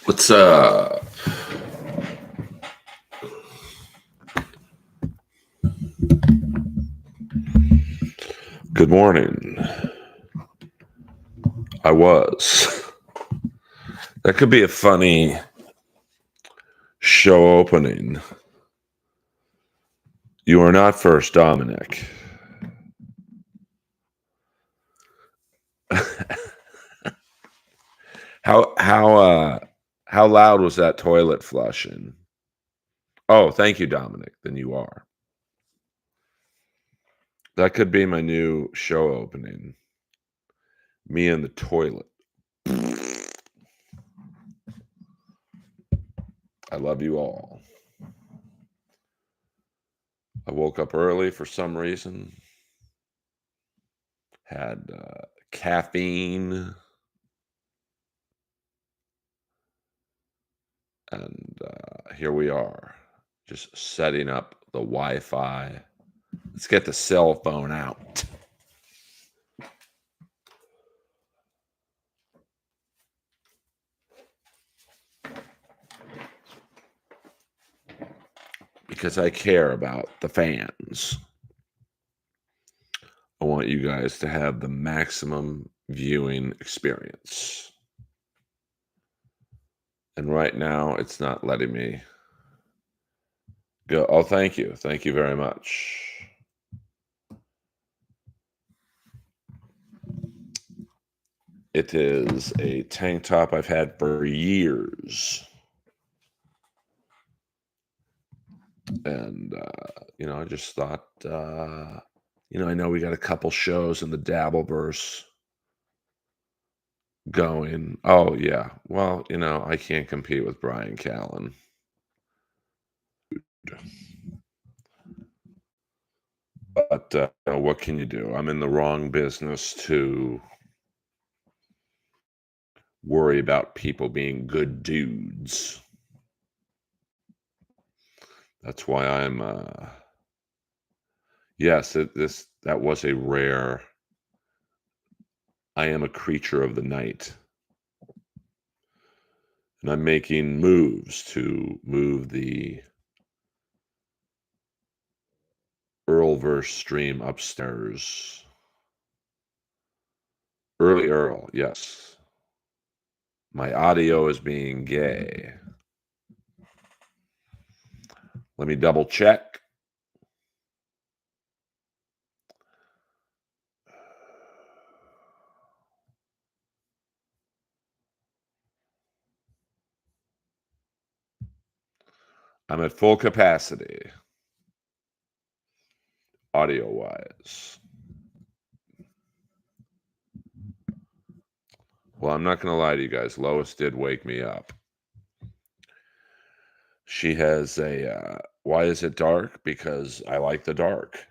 What's up? Good morning. I was. That could be a funny show opening. You are not first, Dominic. How loud was that toilet flushing? Oh, thank you, Dominic. Then you are. That could be my new show opening. Me in the toilet. I love you all. I woke up early for some reason. Had caffeine. And here we are, just setting up the Wi-Fi. Let's get the cell phone out. Because I care about the fans. I want you guys to have the maximum viewing experience. And right now, it's not letting me go. Oh, thank you. Thank you very much. It is a tank top I've had for years. And, I just thought, I know we got a couple shows in the Dabbleverse going. Oh, yeah. Well, I can't compete with Brian Callen. But what can you do? I'm in the wrong business to worry about people being good dudes. That's why I'm yes, that was a rare. I am a creature of the night. And I'm making moves to move the Earlverse stream upstairs. Earl, yes. My audio is being gay. Let me double check. I'm at full capacity, audio-wise. Well, I'm not going to lie to you guys. Lois did wake me up. She has why is it dark? Because I like the dark.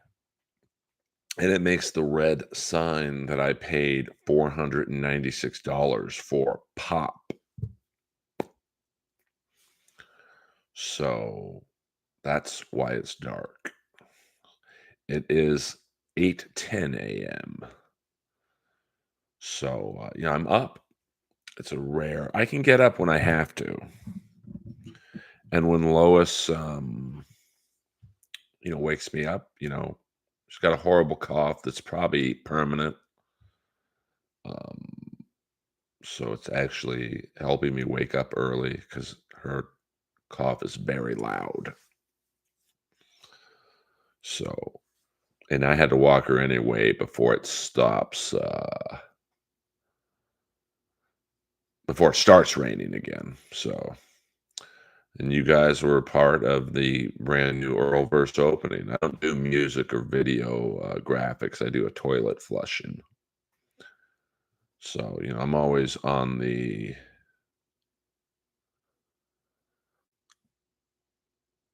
And it makes the red sign that I paid $496 for pop. So that's why it's dark. It is 8:10 a.m. So, I'm up. It's a rare. I can get up when I have to. And when Lois, wakes me up, she's got a horrible cough that's probably permanent. So it's actually helping me wake up early because her cough is very loud. So, and I had to walk her anyway before it stops before it starts raining again. So, and you guys were a part of the brand new Earlverse opening. I don't do music or video graphics. I do a toilet flushing. So, I'm always on the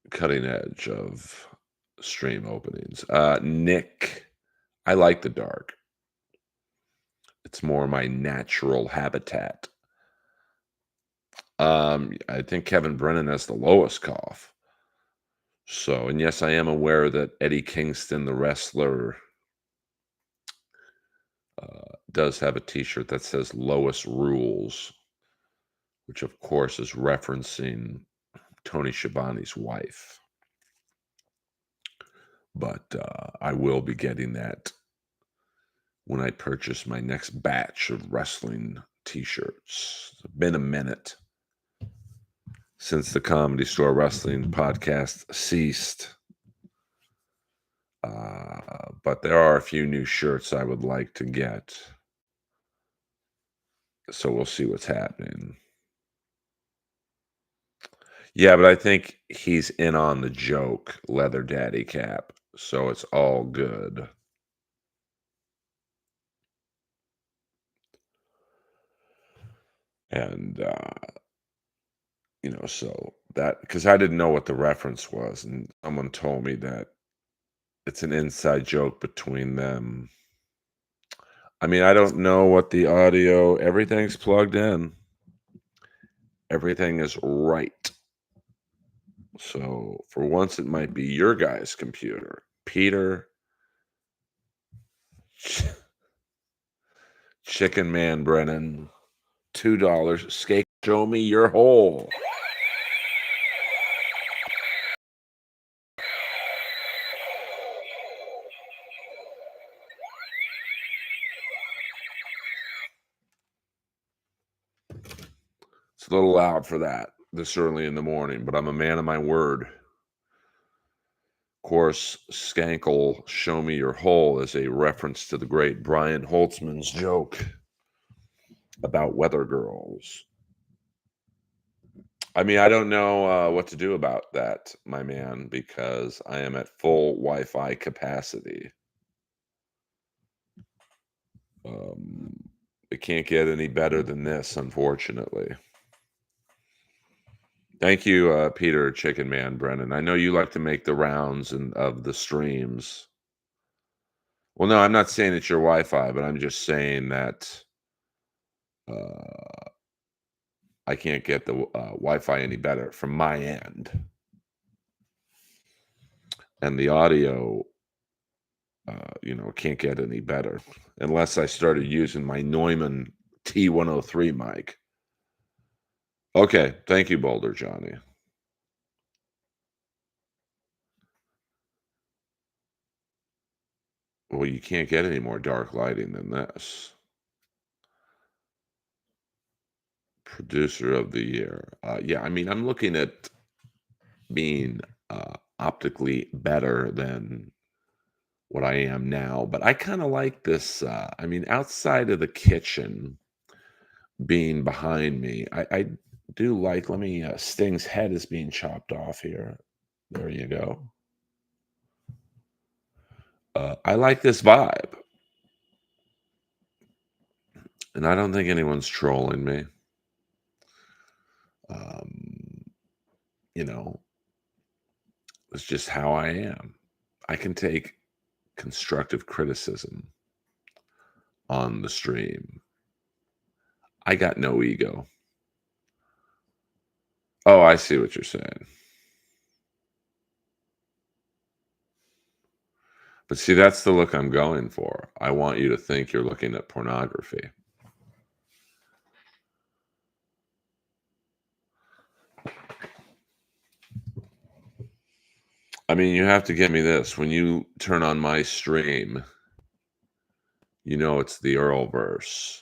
cutting edge of stream openings. Nick, I like the dark. It's more my natural habitat. I think Kevin Brennan has the lowest cough. So, and yes, I am aware that Eddie Kingston, the wrestler, does have a T-shirt that says "Lowest Rules," which of course is referencing Tony Schiavone's wife. But I will be getting that when I purchase my next batch of wrestling T-shirts. It's been a minute since the Comedy Store Wrestling podcast ceased. But there are a few new shirts I would like to get. So we'll see what's happening. Yeah, but I think he's in on the joke, Leather Daddy Cap. So it's all good. And, so that, because I didn't know what the reference was. And someone told me that it's an inside joke between them. I mean, I don't know what the audio, everything's plugged in, everything is right. So for once, it might be your guy's computer. Peter Chicken Man Brennan, $2. Skate, show me your hole. It's a little loud for that this early in the morning, but I'm a man of my word. Of course, Skankle, show me your hole is a reference to the great Brian Holtzman's joke about weather girls. I mean, I don't know what to do about that, my man, because I am at full Wi-Fi capacity. Um, it can't get any better than this, unfortunately. Thank you, Peter Chicken Man Brennan. I know you like to make the rounds and of the streams. Well, no, I'm not saying it's your Wi-Fi, but I'm just saying that uh, I can't get the Wi-Fi any better from my end, and the audio, can't get any better unless I started using my Neumann T103 mic. Okay, thank you, Boulder Johnny. Well, you can't get any more dark lighting than this. Producer of the year. Yeah, I mean, I'm looking at being optically better than what I am now, but I kind of like this. I mean, outside of the kitchen being behind me, I do like. Let me. Sting's head is being chopped off here. There you go. I like this vibe, and I don't think anyone's trolling me. Um, you know, it's just how I am. I can take constructive criticism on the stream. I got no ego. Oh, I see what you're saying. But see, that's the look I'm going for. I want you to think you're looking at pornography. I mean, you have to give me this. When you turn on my stream, it's the Earlverse.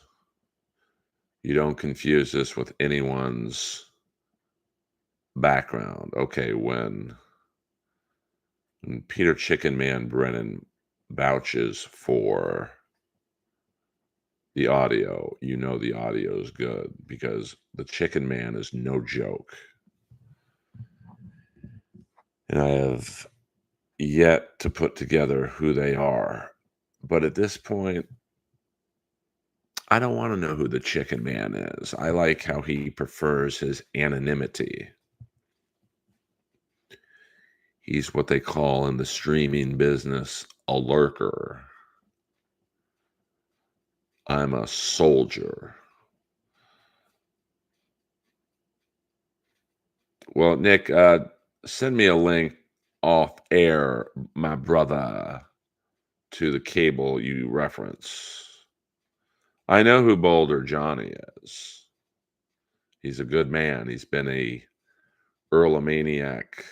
You don't confuse this with anyone's background. Okay, when Peter Chicken Man Brennan vouches for The audio, the audio is good because the Chicken Man is no joke, and I have yet to put together who they are. But at this point, I don't wanna know who the Chicken Man is. I like how he prefers his anonymity. He's what they call in the streaming business a lurker. I'm a soldier. Well, Nick, send me a link off air, my brother, to the cable you reference. I know who Boulder Johnny is. He's a good man. He's been a Earlomaniac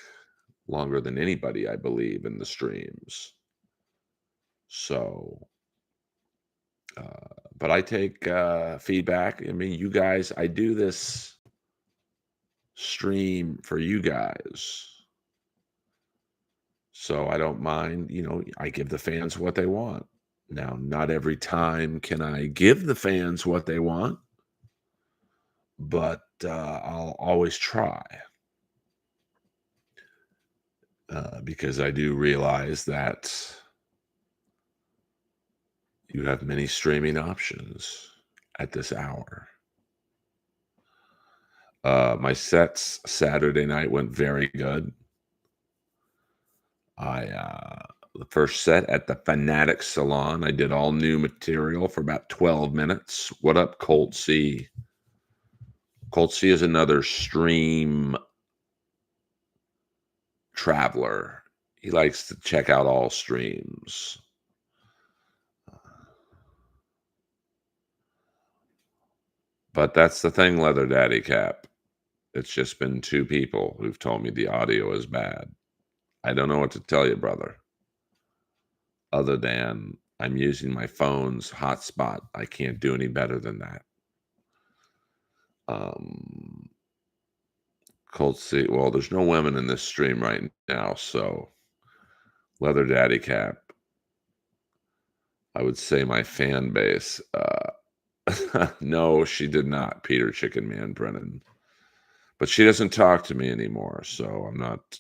longer than anybody, I believe, in the streams. So, but I take feedback. I mean, you guys, I do this stream for you guys. So I don't mind, I give the fans what they want. Now, not every time can I give the fans what they want, but I'll always try because I do realize that you have many streaming options at this hour. My sets Saturday night went very good. The first set at the Fanatic Salon, I did all new material for about 12 minutes. What up, Colt C? Colt C is another stream traveler. He likes to check out all streams. But that's the thing, Leather Daddy Cap. It's just been two people who've told me the audio is bad. I don't know what to tell you, brother, other than I'm using my phone's hotspot. I can't do any better than that. Cold C. Well, there's no women in this stream right now, so Leather Daddy Cap. I would say my fan base. No, she did not, Peter Chicken Man Brennan. But she doesn't talk to me anymore, so I'm not.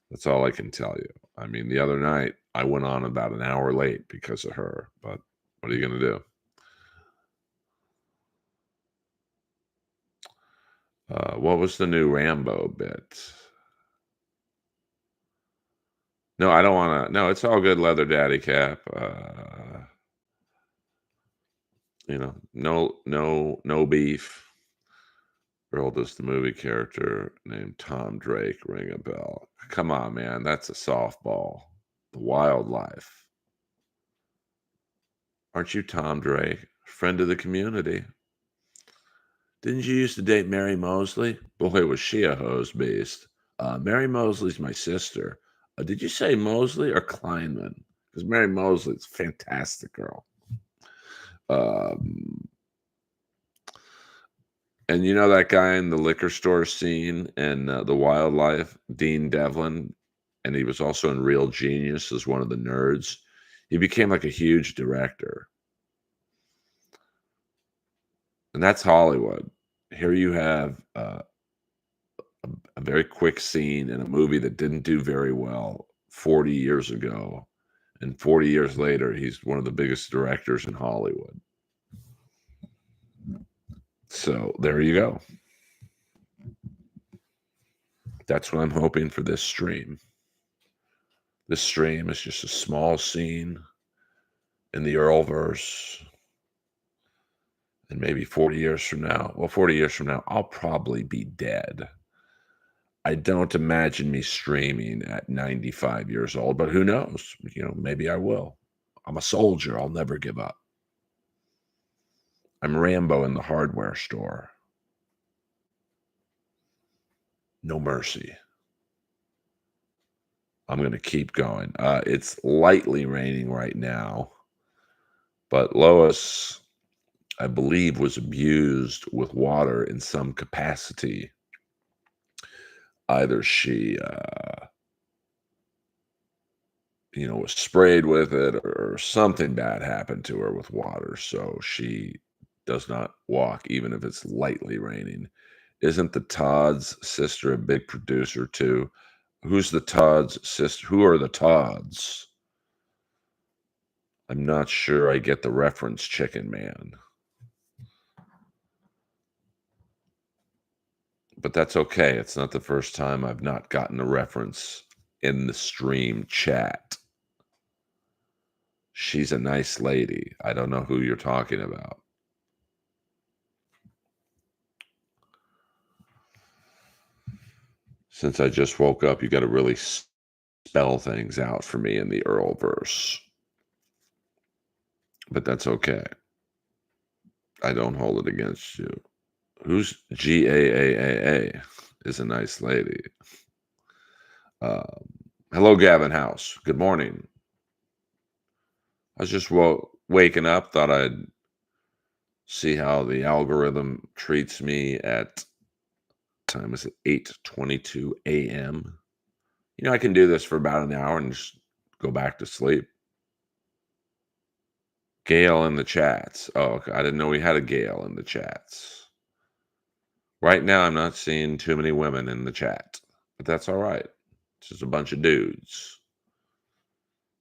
That's all I can tell you. I mean, the other night I went on about an hour late because of her, but what are you going to do? What was the new Rambo bit? No, I don't want to. No, it's all good, Leather Daddy Cap. No beef. Earl does the movie character named Tom Drake ring a bell? Come on, man, that's a softball. The wildlife. Aren't you Tom Drake, friend of the community? Didn't you used to date Mary Mosley? Boy, was she a hose beast. Mary Mosley's my sister. Did you say Mosley or Kleinman? Because Mary Mosley's a fantastic girl. And you know that guy in the liquor store scene and The Wildlife, Dean Devlin, and he was also in Real Genius as one of the nerds. He became like a huge director. And that's Hollywood. Here you have a very quick scene in a movie that didn't do very well 40 years ago. And 40 years later, he's one of the biggest directors in Hollywood. So there you go. That's what I'm hoping for this stream. This stream is just a small scene in the Earlverse. And maybe 40 years from now, 40 years from now, I'll probably be dead. I don't imagine me streaming at 95 years old, but who knows? Maybe I will. I'm a soldier. I'll never give up. I'm Rambo in the hardware store. No mercy. I'm going to keep going. It's lightly raining right now, but Lois, I believe, was abused with water in some capacity. Either she was sprayed with it or something bad happened to her with water, so she does not walk even if it's lightly raining. Isn't the Todd's sister a big producer too? Who's the Todd's sister? Who are the Todds? I'm not sure I get the reference, Chicken Man, but that's okay. It's not the first time I've not gotten a reference in the stream chat. She's a nice lady. I don't know who you're talking about. Since I just woke up, you got to really spell things out for me in the Earlverse, but that's okay. I don't hold it against you. Who's Gaaa is a nice lady. Um, Hello, Gavin House. Good morning. I was just waking up. Thought I'd see how the algorithm treats me at time is it 8:22 a.m. I can do this for about an hour and just go back to sleep. Gail in the chats. Oh, okay. I didn't know we had a Gail in the chats. Right now, I'm not seeing too many women in the chat, but that's all right. It's just a bunch of dudes.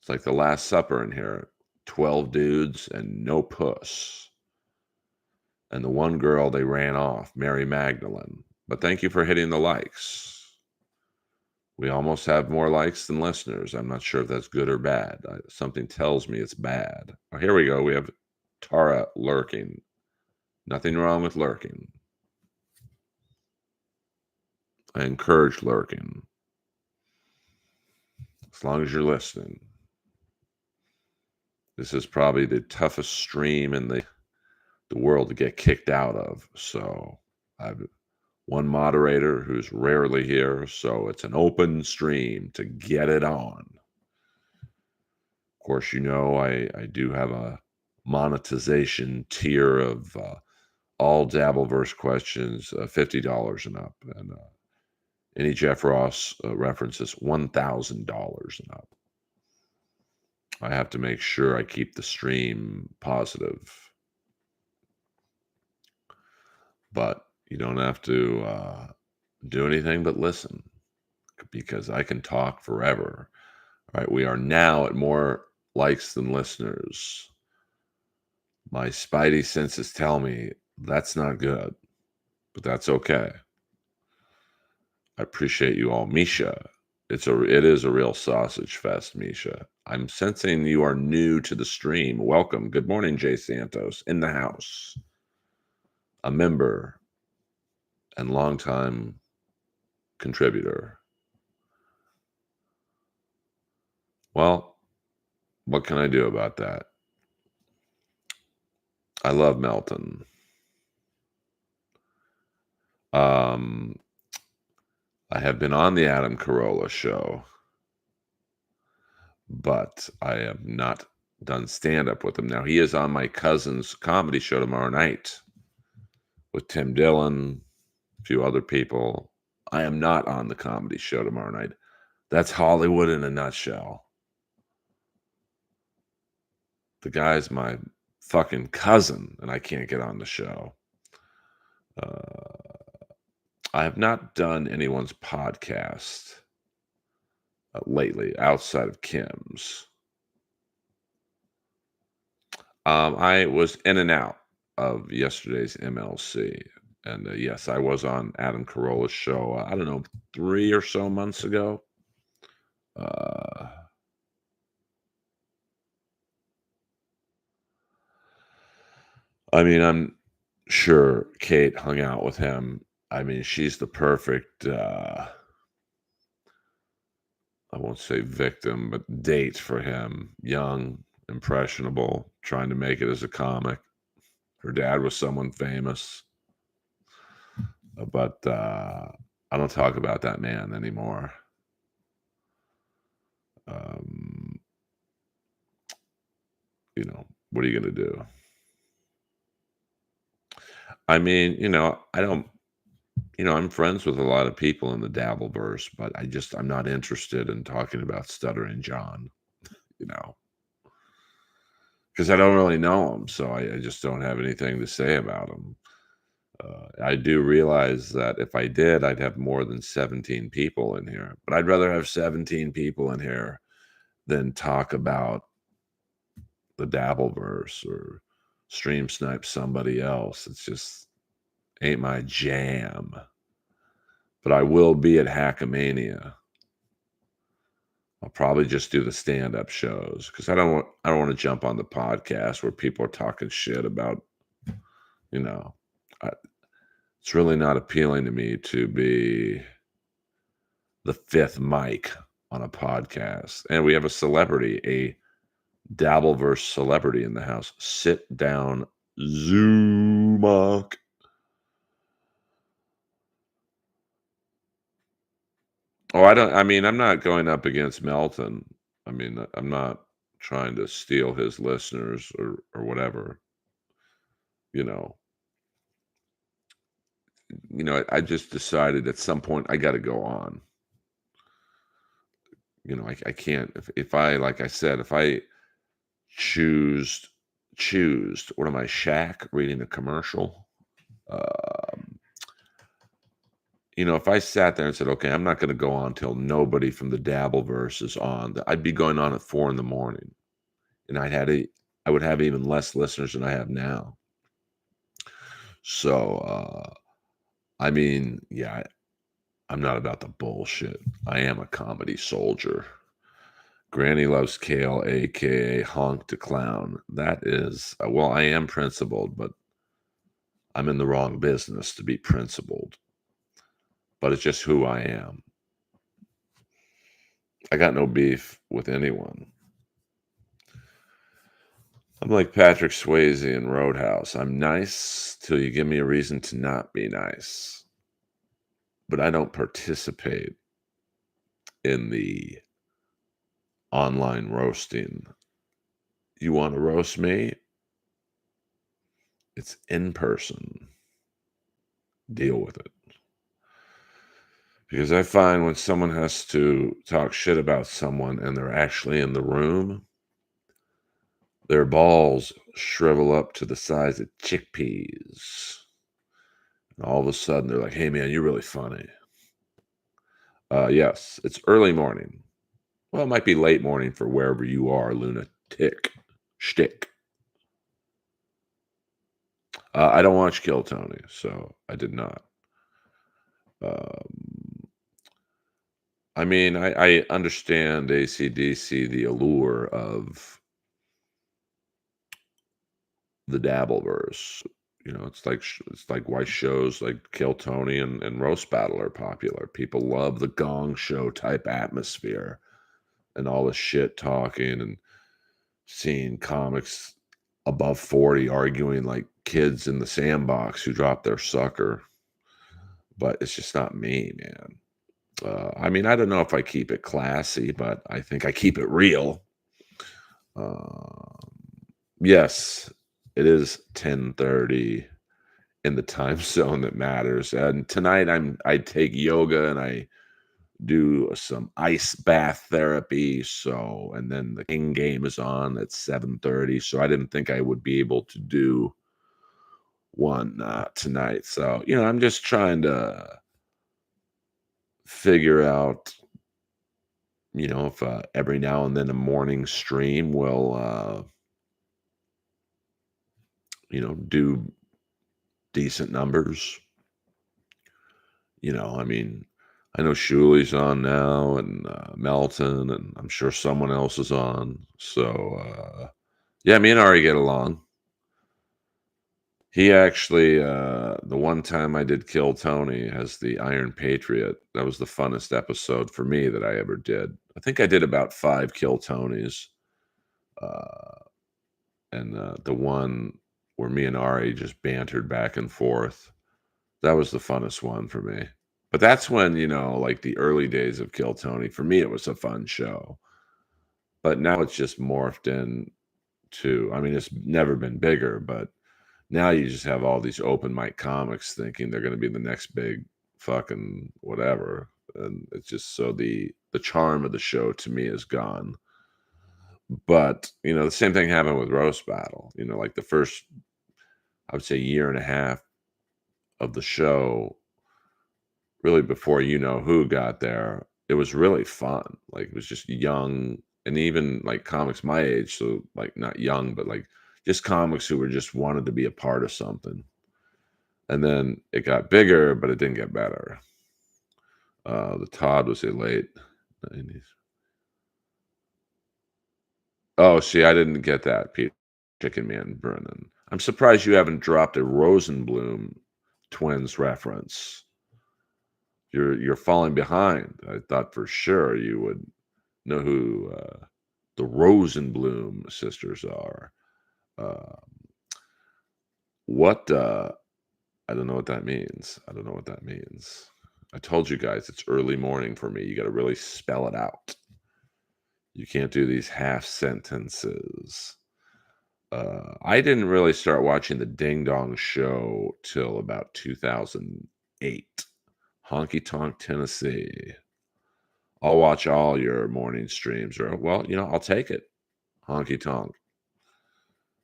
It's like the Last Supper in here. 12 dudes and no puss. And the one girl, they ran off, Mary Magdalene. But thank you for hitting the likes. We almost have more likes than listeners. I'm not sure if that's good or bad. Something tells me it's bad. Oh, here we go. We have Tara lurking. Nothing wrong with lurking. I encourage lurking. As long as you're listening. This is probably the toughest stream in the world to get kicked out of. So I've one moderator who's rarely here, so it's an open stream to get it on. Of course, I do have a monetization tier of all Dabbleverse questions, $50 and up, and any Jeff Ross references, $1,000 and up. I have to make sure I keep the stream positive, but you don't have to do anything but listen because I can talk forever. All right, we are now at more likes than listeners. My spidey senses tell me that's not good, but that's okay. I appreciate you all. Misha, it is a real sausage fest, Misha. I'm sensing you are new to the stream. Welcome. Good morning, Jay Santos in the house. A member and longtime contributor. Well, what can I do about that? I love Melton. I have been on the Adam Carolla show, but I have not done stand-up with him. Now, he is on my cousin's comedy show tomorrow night with Tim Dillon, a few other people. I am not on the comedy show tomorrow night. That's Hollywood in a nutshell. The guy's my fucking cousin, and I can't get on the show. I have not done anyone's podcast lately outside of Kim's. I was in and out of yesterday's MLC. And yes, I was on Adam Carolla's show, I don't know, 3 or so months ago. I mean, I'm sure Kate hung out with him. I mean, she's the perfect, I won't say victim, but date for him. Young, impressionable, trying to make it as a comic. Her dad was someone famous. But I don't talk about that man anymore. Um, what are you going to do? I mean, I don't, I'm friends with a lot of people in the Dabbleverse, but I'm not interested in talking about Stuttering John. you know, because I don't really know him, so I just don't have anything to say about him. I do realize that if I did, I'd have more than 17 people in here, but I'd rather have 17 people in here than talk about the Dabbleverse or stream snipe somebody else. It's just ain't my jam. But I will be at Hackamania. I'll probably just do the stand-up shows because I don't want to jump on the podcast where people are talking shit about, you know, I, it's really not appealing to me to be the fifth mic on a podcast. And we have a celebrity, a Dabbleverse celebrity in the house. Sit down, Zumach. Oh, I mean, I'm not going up against Melton. I mean, I'm not trying to steal his listeners or whatever. You know, I just decided at some point I got to go on. I can't if I like I said if I choose what am I Shaq reading a commercial? Um, if I sat there and said, okay, I'm not going to go on till nobody from the Dabbleverse is on, I'd be going on at 4 in the morning, and I would have even less listeners than I have now. So, I mean, yeah, I'm not about the bullshit. I am a comedy soldier. Granny loves kale, aka honk to clown. That is, well, I am principled, but I'm in the wrong business to be principled. But it's just who I am. I got no beef with anyone. I'm like Patrick Swayze in Roadhouse. I'm nice till you give me a reason to not be nice. But I don't participate in the online roasting. You want to roast me? It's in person. Deal with it. Because I find when someone has to talk shit about someone and they're actually in the room, their balls shrivel up to the size of chickpeas. And all of a sudden they're like, hey man, you're really funny. Yes, it's early morning. Well, it might be late morning for wherever you are, lunatic. Shtick. I don't watch Kill Tony, so I did not. Um, I mean, I understand AC/DC, the allure of the Dabbleverse. It's like why shows like Kill Tony and Roast Battle are popular. People love the Gong Show type atmosphere and all the shit talking and seeing comics above 40 arguing like kids in the sandbox who dropped their sucker. But it's just not me, man. I mean, I don't know if I keep it classy, but I think I keep it real. Um, yes, it is 10:30 in the time zone that matters. And tonight I take yoga and I do some ice bath therapy. So, and then the King game is on at 7:30. So I didn't think I would be able to do one tonight. So, I'm just trying to figure out, if every now and then a morning stream will, do decent numbers. I mean, I know Shuli's on now and Melton, and I'm sure someone else is on. So, yeah, me and Ari get along. He actually, the one time I did Kill Tony as the Iron Patriot, that was the funnest episode for me that I ever did. I think I did about 5 Kill Tonys. Uh, and the one where me and Ari just bantered back and forth, that was the funnest one for me. But that's when, like the early days of Kill Tony, for me, it was a fun show. But now it's just morphed into, I mean, it's never been bigger, but now you just have all these open mic comics thinking they're going to be the next big fucking whatever. And it's just so the charm of the show to me is gone. But, the same thing happened with Roast Battle. Like the first, I would say, year and a half of the show, really before who got there, it was really fun. Like it was just young, and even like comics my age, so like not young, but like just comics who were just wanted to be a part of something. And then it got bigger, but it didn't get better. The Todd was a late 90s. Oh, see, I didn't get that, Peter Chicken Man Brennan. I'm surprised you haven't dropped a Rosenblum twins reference. You're falling behind. I thought for sure you would know who the Rosenblum sisters are. Uh, what I don't know what that means. I don't know what that means. I told you guys it's early morning for me. You got to really spell it out. You can't do these half sentences. I didn't really start watching the Ding Dong Show till about 2008. Honky Tonk, Tennessee. I'll watch all your morning streams, or well, I'll take it. Honky Tonk.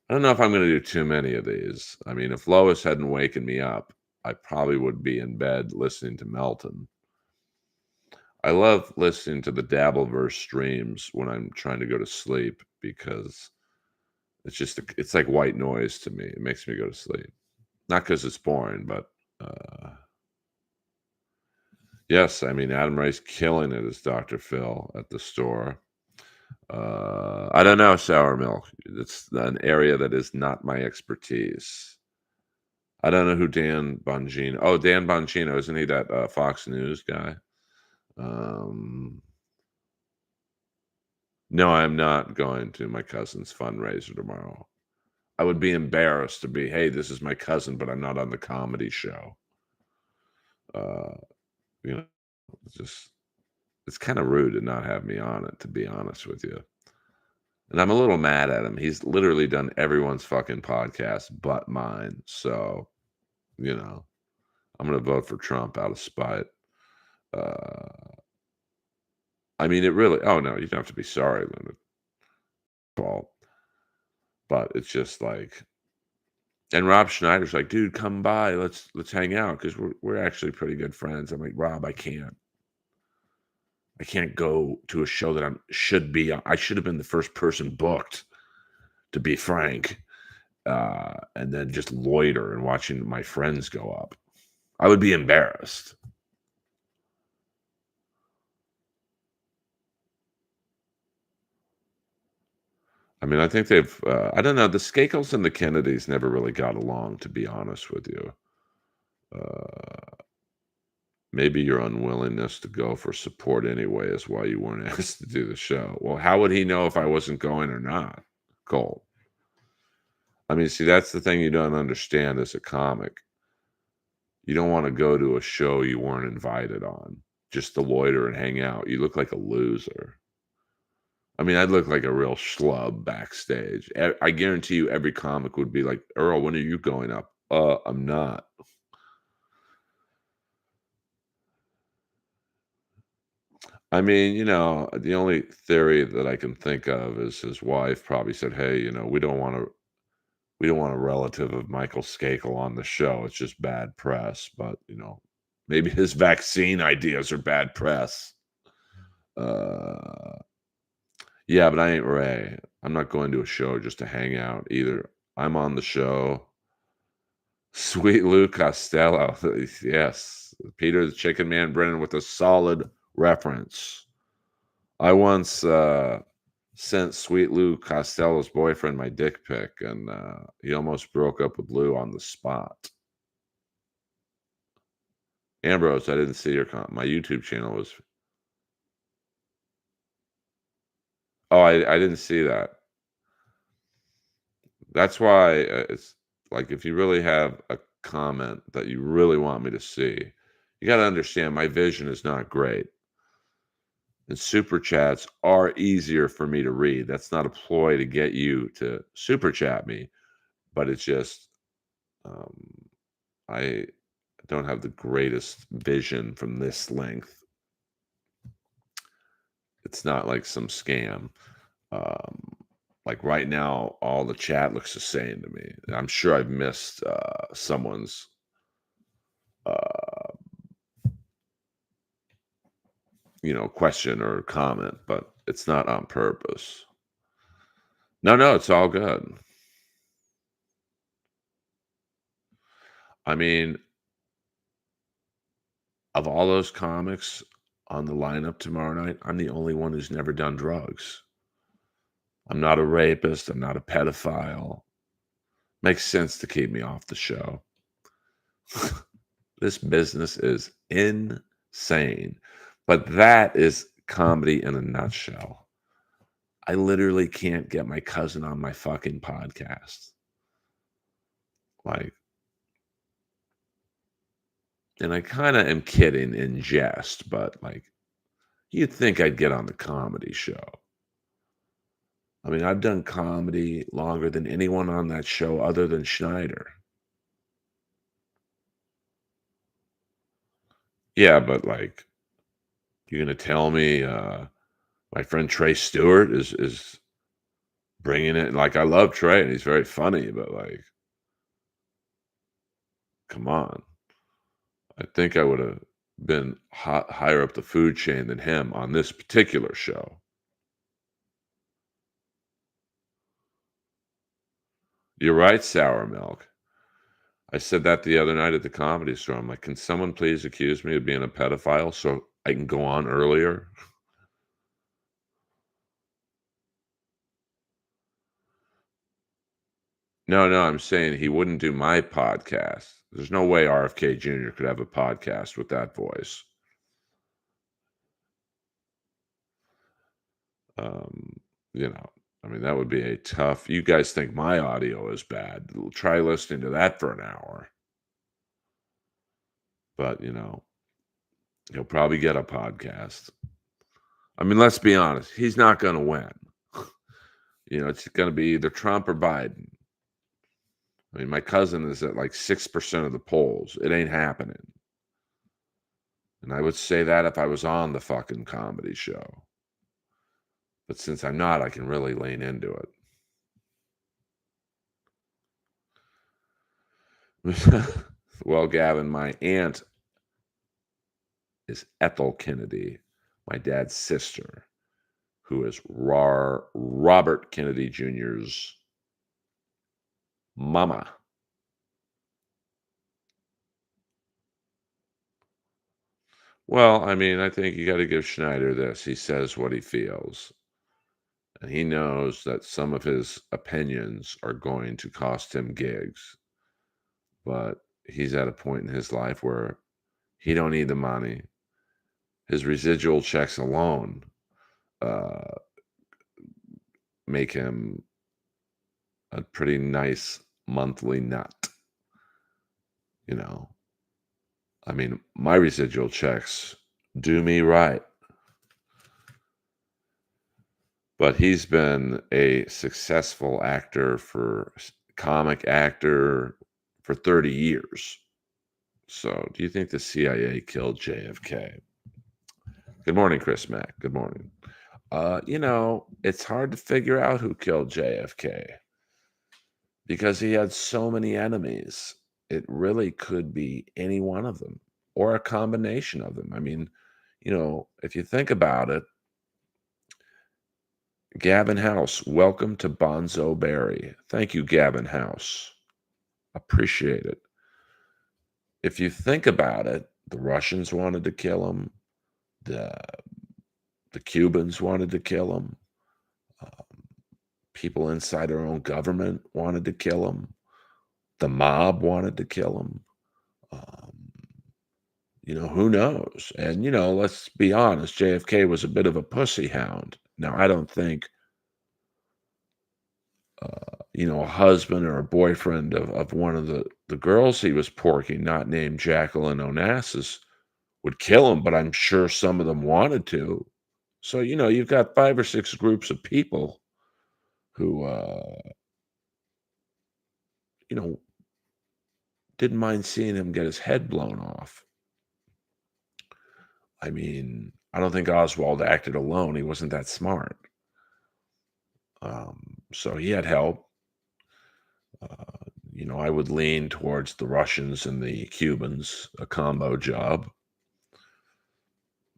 I don't know if I'm going to do too many of these. I mean, if Lois hadn't waken me up, I probably would be in bed listening to Melton. I love listening to the Dabbleverse streams when I'm trying to go to sleep because it's like white noise to me. It makes me go to sleep. Not because it's boring, but yes, I mean Adam Ray's killing it as Dr. Phil at the store. I don't know sour milk. It's an area that is not my expertise. I don't know who Dan Bongino. Oh, Dan Bongino, isn't he that Fox News guy? Um, no, I'm not going to my cousin's fundraiser tomorrow. I would be embarrassed to be, hey, this is my cousin, but I'm not on the comedy show. Uh, you know, it's kind of rude to not have me on it, to be honest with you. And I'm a little mad at him. He's literally done everyone's fucking podcast but mine. So, you know, I'm gonna vote for Trump out of spite. Uh, I mean, it really. Oh no, you don't have to be sorry, Linda. Fault, but it's just like. And Rob Schneider's like, dude, come by. Let's hang out because we're actually pretty good friends. I'm like, Rob, I can't. I can't go to a show that should be. I should have been the first person booked. To be frank, and then just loiter and watching my friends go up. I would be embarrassed. I mean, I think they've. I don't know. The Skakels and the Kennedys never really got along, to be honest with you. Uh, Maybe your unwillingness to go for support anyway is why you weren't asked to do the show. Well, how would he know if I wasn't going or not, Cole? I mean, see, that's the thing you don't understand as a comic. You don't want to go to a show you weren't invited on just to loiter and hang out. You look like a loser. I mean, I'd look like a real schlub backstage. I guarantee you every comic would be like, Earl, when are you going up? I'm not. I mean, the only theory that I can think of is his wife probably said, "Hey, we don't want a relative of Michael Skakel on the show. It's just bad press." But maybe his vaccine ideas are bad press. Uh, yeah, but I ain't Ray. I'm not going to a show just to hang out either. I'm on the show. Sweet Lou Costello. Yes. Peter the Chicken Man Brennan with a solid reference. I once sent Sweet Lou Costello's boyfriend my dick pic, and he almost broke up with Lou on the spot. Ambrose, I didn't see your comment. My YouTube channel was. Oh, I didn't see that. That's why it's like if you really have a comment that you really want me to see, you got to understand my vision is not great. And super chats are easier for me to read. That's not a ploy to get you to super chat me, but it's just um, I don't have the greatest vision from this length. It's not like some scam. Um, like right now, all the chat looks the same to me. And I'm sure I've missed someone's, uh, question or comment, but it's not on purpose. No, no, it's all good. I mean, of all those comics on the lineup tomorrow night, I'm the only one who's never done drugs. I'm not a rapist. I'm not a pedophile. Makes sense to keep me off the show. This business is insane. But that is comedy in a nutshell. I literally can't get my cousin on my fucking podcast. Like, and I kind of am kidding in jest, but like, you'd think I'd get on the comedy show. I mean, I've done comedy longer than anyone on that show other than Schneider. Yeah, but like, you're gonna tell me my friend Trey Stewart is bringing it? Like, I love Trey and he's very funny, but like, come on. I think I would have been higher up the food chain than him on this particular show. You're right, sour milk. I said that the other night at the comedy store. I'm like, can someone please accuse me of being a pedophile so I can go on earlier? No, no, I'm saying he wouldn't do my podcast. There's no way RFK Jr. could have a podcast with that voice. Um, I mean, that would be a tough. You guys think my audio is bad. Try listening to that for an hour. But, he'll probably get a podcast. I mean, let's be honest. He's not going to win. It's going to be either Trump or Biden. I mean, my cousin is at like 6% of the polls. It ain't happening. And I would say that if I was on the fucking comedy show. But since I'm not, I can really lean into it. Well, Gavin, my aunt is Ethel Kennedy, my dad's sister, who is Robert Kennedy Jr.'s mama. Well, I mean, I think you got to give Schneider this. He says what he feels, and he knows that some of his opinions are going to cost him gigs, but he's at a point in his life where he don't need the money. His residual checks alone uh, make him a pretty nice monthly nut. You know, I mean, my residual checks do me right. But he's been a successful actor comic actor for 30 years. So, do you think the CIA killed JFK? Good morning, Chris Mack. Good morning. It's hard to figure out who killed JFK because he had so many enemies. It really could be any one of them or a combination of them. I mean, if you think about it, Gavin House, welcome to Bonzo Berry. Thank you, Gavin House. Appreciate it. If you think about it, the Russians wanted to kill him. The the Cubans wanted to kill him. Um, People inside our own government wanted to kill him. The mob wanted to kill him. Um, who knows? And let's be honest, JFK was a bit of a pussy hound. Now, I don't think a husband or a boyfriend of one of the girls he was porking, not named Jacqueline Onassis, would kill him, but I'm sure some of them wanted to. So, you've got 5 or 6 groups of people who, you know, didn't mind seeing him get his head blown off. I mean, I don't think Oswald acted alone. He wasn't that smart. So he had help. Uh, I would lean towards the Russians and the Cubans, a combo job.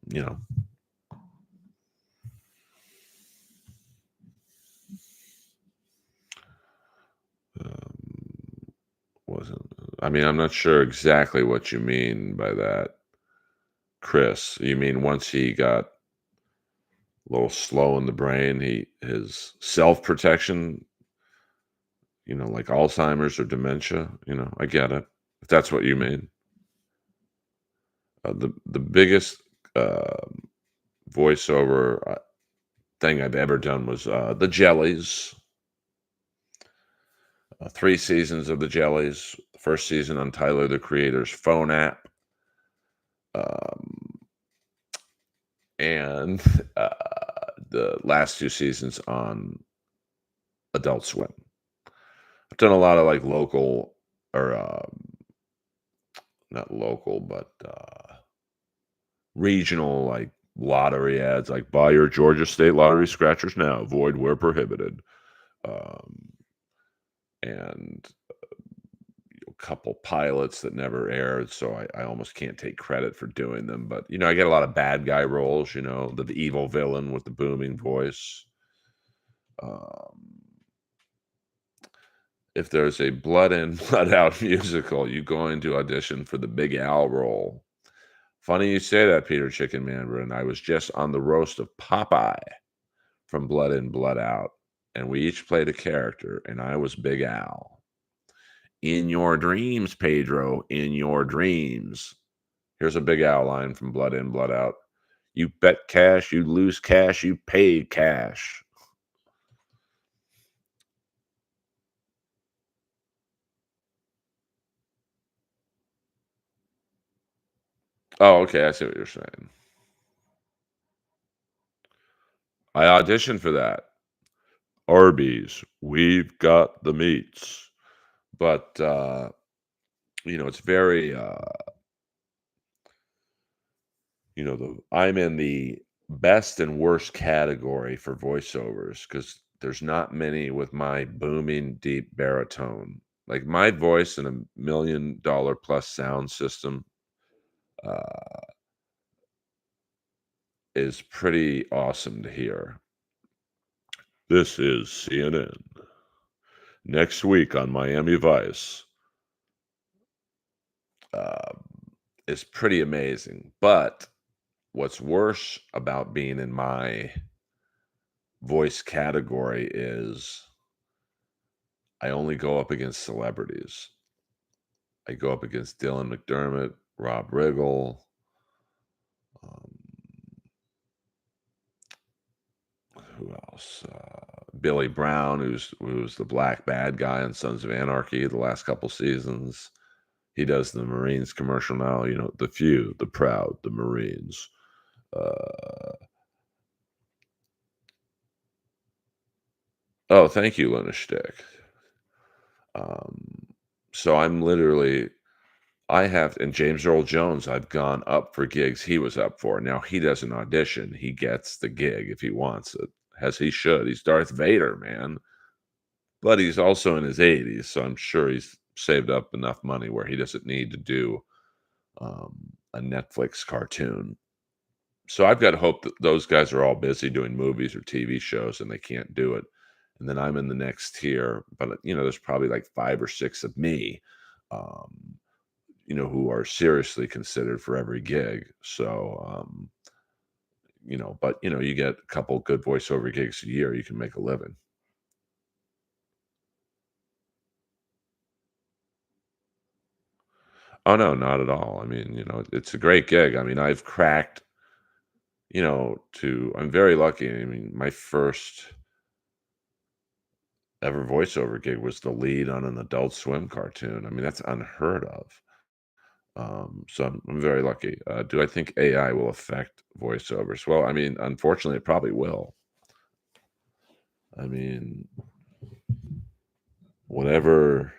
You know, um, wasn't. I mean, I'm not sure exactly what you mean by that, Chris. You mean once he got a little slow in the brain, his self protection, like Alzheimer's or dementia. I get it. If that's what you mean. The biggest uh, voiceover thing I've ever done was the Jellies. 3 seasons of the Jellies. The first season on Tyler the Creator's phone app, um, and the last 2 seasons on Adult Swim. I've done a lot of like local or not local, but regional like lottery ads, like buy your Georgia State Lottery scratchers now, void where prohibited. Um, and a couple pilots that never aired, so I almost can't take credit for doing them. But I get a lot of bad guy roles. The evil villain with the booming voice. Um, if there's a blood in, blood out musical, you going to audition for the Big Al role. Funny you say that, Peter Chicken Mandarin. I was just on the roast of Popeye from Blood In, Blood Out, and we each played a character, and I was Big Al. In your dreams, Pedro, in your dreams. Here's a Big Al line from Blood In, Blood Out. You bet cash, you lose cash, you pay cash. Oh, okay, I see what you're saying. I auditioned for that. Arby's, we've got the meats. But it's very I'm in the best and worst category for voiceovers because there's not many with my booming deep baritone. Like my voice in $1 million plus sound system uh, is pretty awesome to hear. This is CNN. Next week on Miami Vice uh, is pretty amazing. But what's worse about being in my voice category is I only go up against celebrities. I go up against Dylan McDermott, Rob Riggle, um, who else? Billy Brown, who's the black bad guy on Sons of Anarchy the last couple seasons. He does the Marines commercial now. The few, the proud, the Marines. Uh, oh, thank you, Luna Stick. Um, so I'm literally I have and James Earl Jones, I've gone up for gigs he was up for. Now he doesn't audition, he gets the gig if he wants it, as he should. He's Darth Vader, man. But he's also in his 80s, so I'm sure he's saved up enough money where he doesn't need to do a Netflix cartoon. So I've got hope that those guys are all busy doing movies or TV shows and they can't do it. And then I'm in the next tier, but there's probably like 5 or 6 of me. Um, who are seriously considered for every gig. So, but you get a couple good voiceover gigs a year, you can make a living. Oh no, not at all. I mean, it's a great gig. I mean, I've cracked, I'm very lucky. I mean, my first ever voiceover gig was the lead on an Adult Swim cartoon. I mean, that's unheard of. So I'm very lucky. Do I think AI will affect voiceovers? Well, I mean, unfortunately, it probably will. I mean, whatever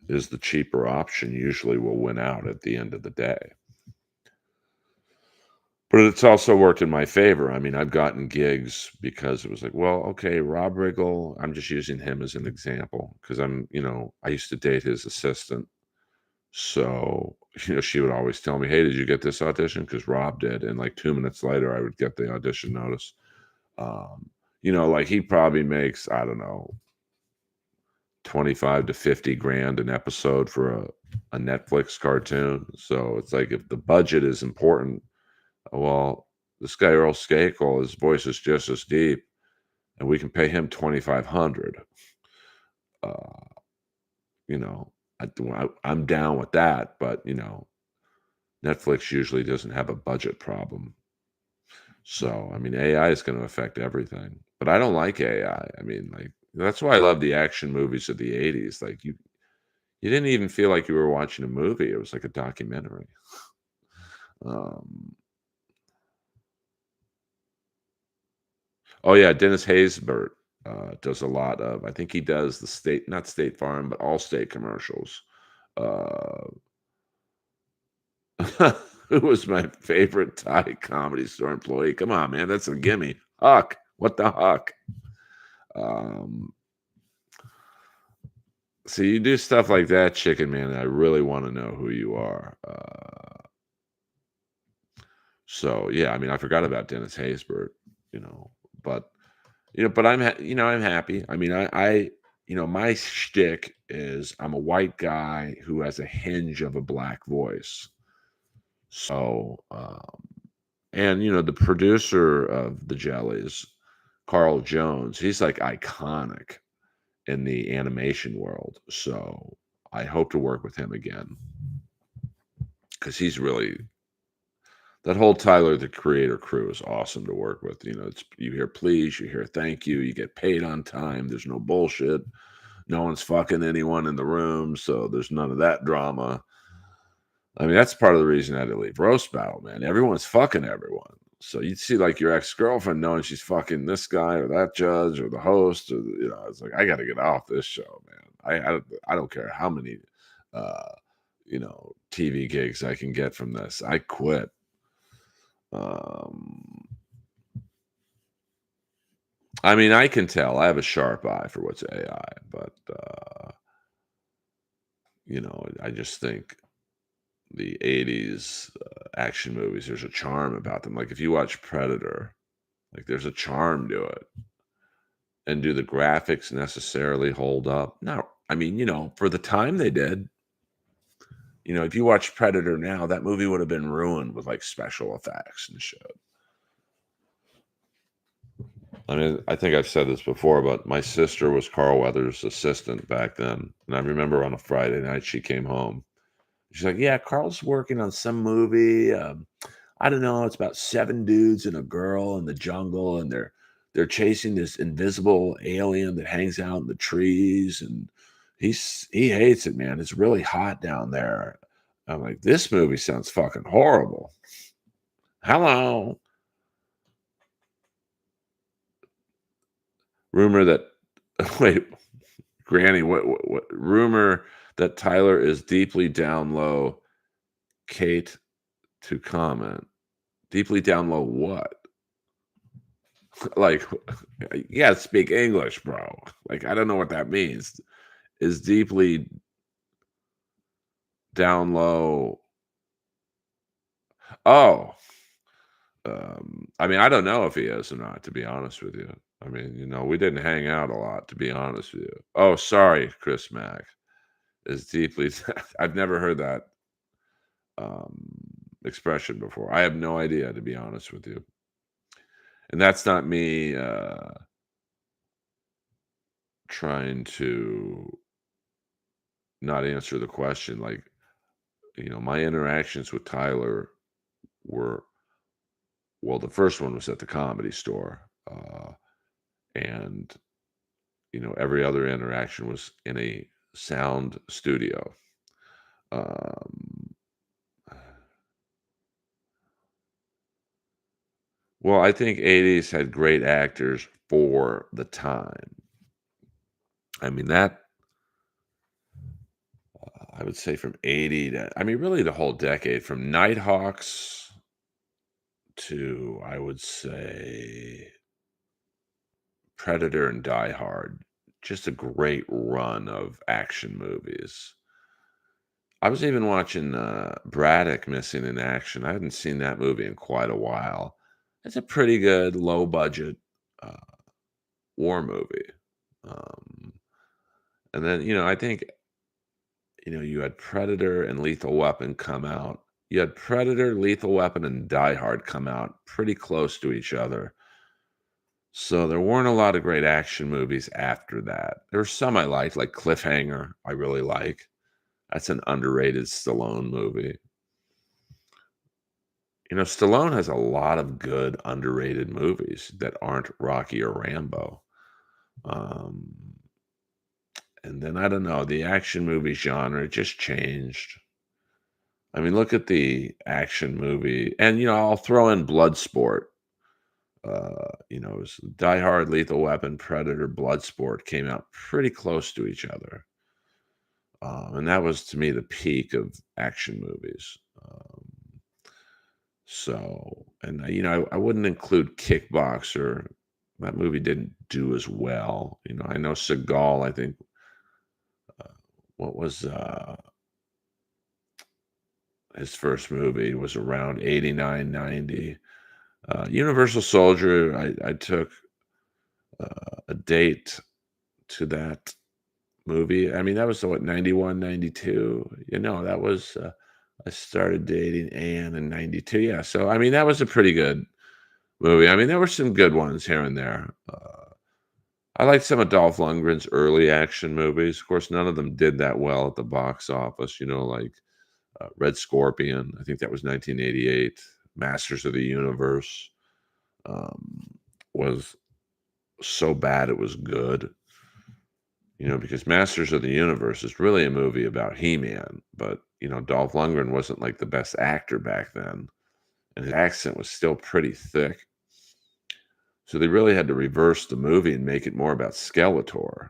is the cheaper option usually will win out at the end of the day. But it's also worked in my favor. I mean, I've gotten gigs because it was like, well, okay, Rob Riggle, I'm just using him as an example because I used to date his assistant. So, she would always tell me, hey, did you get this audition? Because Rob did. And like 2 minutes later, I would get the audition notice. Like he probably makes, I don't know, 25 to 50 grand an episode for a Netflix cartoon. So it's like if the budget is important, well, this guy Earl Skakel, his voice is just as deep, and we can pay him 2,500. Uh, you know, I'm down with that, but Netflix usually doesn't have a budget problem. So I mean, AI is going to affect everything, but I don't like AI. I mean, like that's why I love the action movies of the '80s. Like you didn't even feel like you were watching a movie. It was like a documentary. Um, Oh, yeah, Dennis Haysbert, does a lot of I think he does the state not State Farm, but Allstate commercials. Uh, who was my favorite Thai Comedy Store employee? Come on, man, that's a gimme. Huck, what the huck? Um, so you do stuff like that, Chicken Man, and I really wanna know who you are. So, yeah, I mean, I forgot about Dennis Haysbert, you know, but but I'm happy. I mean, my shtick is I'm a white guy who has a hinge of a black voice. So, and the producer of the Jellies, Carl Jones, he's like iconic in the animation world. So I hope to work with him again because he's really that whole Tyler the Creator crew is awesome to work with. You hear please, you hear thank you get paid on time. There's no bullshit. No one's fucking anyone in the room, so there's none of that drama. I mean, that's part of the reason I had to leave Roast Battle, man. Everyone's fucking everyone. So you'd see like your ex-girlfriend knowing she's fucking this guy or that judge or the host or it's like I got to get off this show, man. I don't care how many TV gigs I can get from this. I quit. Um I mean, I can tell. I have a sharp eye for what's AI, but I just think the '80s action movies, there's a charm about them. Like if you watch Predator, like there's a charm to it. And do the graphics necessarily hold up? No. I mean, for the time they did. If you watch Predator now, that movie would have been ruined with like special effects and shit. I mean, I think I've said this before, but my sister was Carl Weathers' assistant back then. And I remember on a Friday night she came home. She's like, "Yeah, Carl's working on some movie. I don't know. It's about seven dudes and a girl in the jungle, and they're chasing this invisible alien that hangs out in the trees, and he hates it, man. It's really hot down there." I'm like, "This movie sounds fucking horrible." Hello, rumor that wait, Granny, what rumor that Tyler is deeply down low. Kate to comment. Deeply down low what? Like, you gotta speak English, bro. Like, I don't know what that means. Is deeply down low. Oh, I mean, I don't know if he is or not, to be honest with you. I mean, we didn't hang out a lot, to be honest with you. Oh, sorry, Chris Mack. Is deeply. I've never heard that um, expression before. I have no idea, to be honest with you. And that's not me trying to not answer the question. Like, my interactions with Tyler were well, the first one was at the Comedy Store, and, every other interaction was in a sound studio. Um, well, I think '80s had great actors for the time. I mean, that I would say from '80 to I mean, really the whole decade from Nighthawks to, I would say, Predator and Die Hard. Just a great run of action movies. I was even watching Braddock Missing in Action. I hadn't seen that movie in quite a while. It's a pretty good low budget uh, war movie. Um, and then, I think, you had Predator and Lethal Weapon come out. You had Predator, Lethal Weapon, and Die Hard come out pretty close to each other. So there weren't a lot of great action movies after that. There were some I liked, like Cliffhanger, I really like. That's an underrated Stallone movie. Stallone has a lot of good underrated movies that aren't Rocky or Rambo. Um, and then I don't know, the action movie genre just changed. I mean, look at the action movie, and I'll throw in Bloodsport. It was Die Hard, Lethal Weapon, Predator, Bloodsport came out pretty close to each other, and that was to me the peak of action movies. And I wouldn't include Kickboxer. That movie didn't do as well. I know Seagal. I think what was his first movie was around 89, 90. Universal Soldier. I took a date to that movie. I mean, that was what, 91, 92. That was I started dating Anne in 92. Yeah, so I mean, that was a pretty good movie. I mean, there were some good ones here and there. I liked some of Dolph Lundgren's early action movies. Of course, none of them did that well at the box office. Like Red Scorpion. I think that was 1988. Masters of the Universe um, was so bad it was good. Because Masters of the Universe is really a movie about He-Man, but Dolph Lundgren wasn't like the best actor back then, and his accent was still pretty thick. So they really had to reverse the movie and make it more about Skeletor,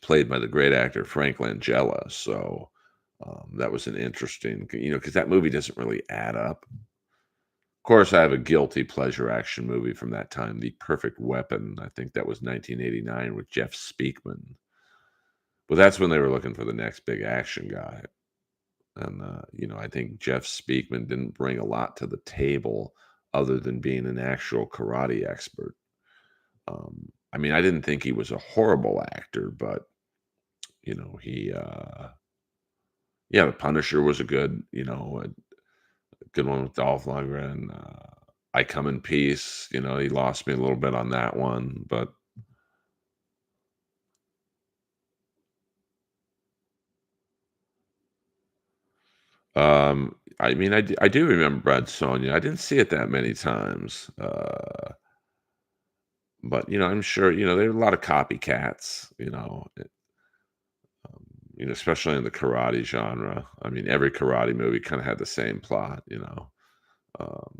played by the great actor Frank Langella. So that was an interesting, because that movie doesn't really add up. Of course, I have a guilty pleasure action movie from that time, The Perfect Weapon. I think that was 1989 with Jeff Speakman. But that's when they were looking for the next big action guy. And, I think Jeff Speakman didn't bring a lot to the table other than being an actual karate expert. I mean, I didn't think he was a horrible actor, but, he, yeah, The Punisher was a good one with Dolph Lundgren. I Come in Peace, he lost me a little bit on that one, but I mean, I do remember Brad Sonia. I didn't see it that many times, but I'm sure there are a lot of copycats. Especially in the karate genre. I mean, every karate movie kind of had the same plot. Um,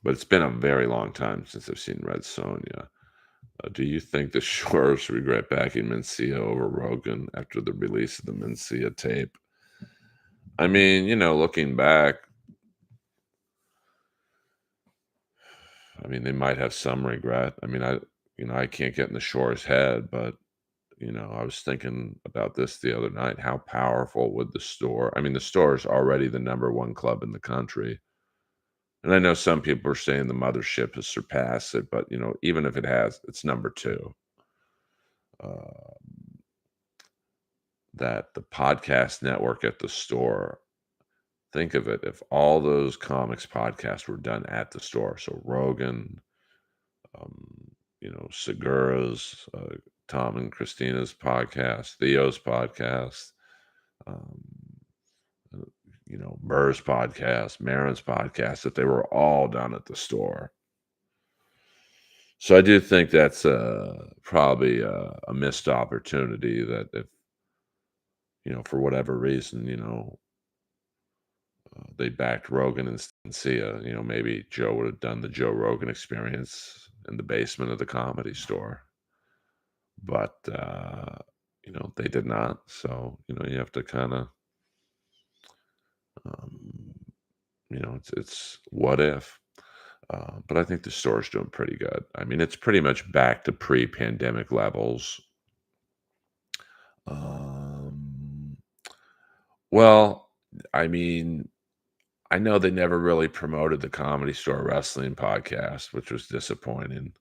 but it's been a very long time since I've seen Red Sonja. Do you think the Shores regret backing Mencia over Rogan after the release of the Mencia tape? I mean, looking back, I mean, they might have some regret. I mean, I can't get in the Shores' head, but I was thinking about this the other night. How powerful would the store? I mean, the store is already the number one club in the country, and I know some people are saying the mothership has surpassed it, but even if it has, it's number two. Uh, that the podcast network at the store. Think of it, if all those comics podcasts were done at the store. So Rogan, Segura's, Tom and Christina's podcast, Theo's podcast, um, Burr's podcast, Marin's podcast, if they were all done at the store. So I do think that's probably a missed opportunity that if, for whatever reason, they backed Rogan and Sia. Maybe Joe would have done the Joe Rogan experience in the basement of the Comedy Store, but they did not. So you have to kind of um, It's what if. But I think the store's doing pretty good. I mean, it's pretty much back to pre-pandemic levels. Um, well, I mean, I know they never really promoted the Comedy Store Wrestling podcast, which was disappointing.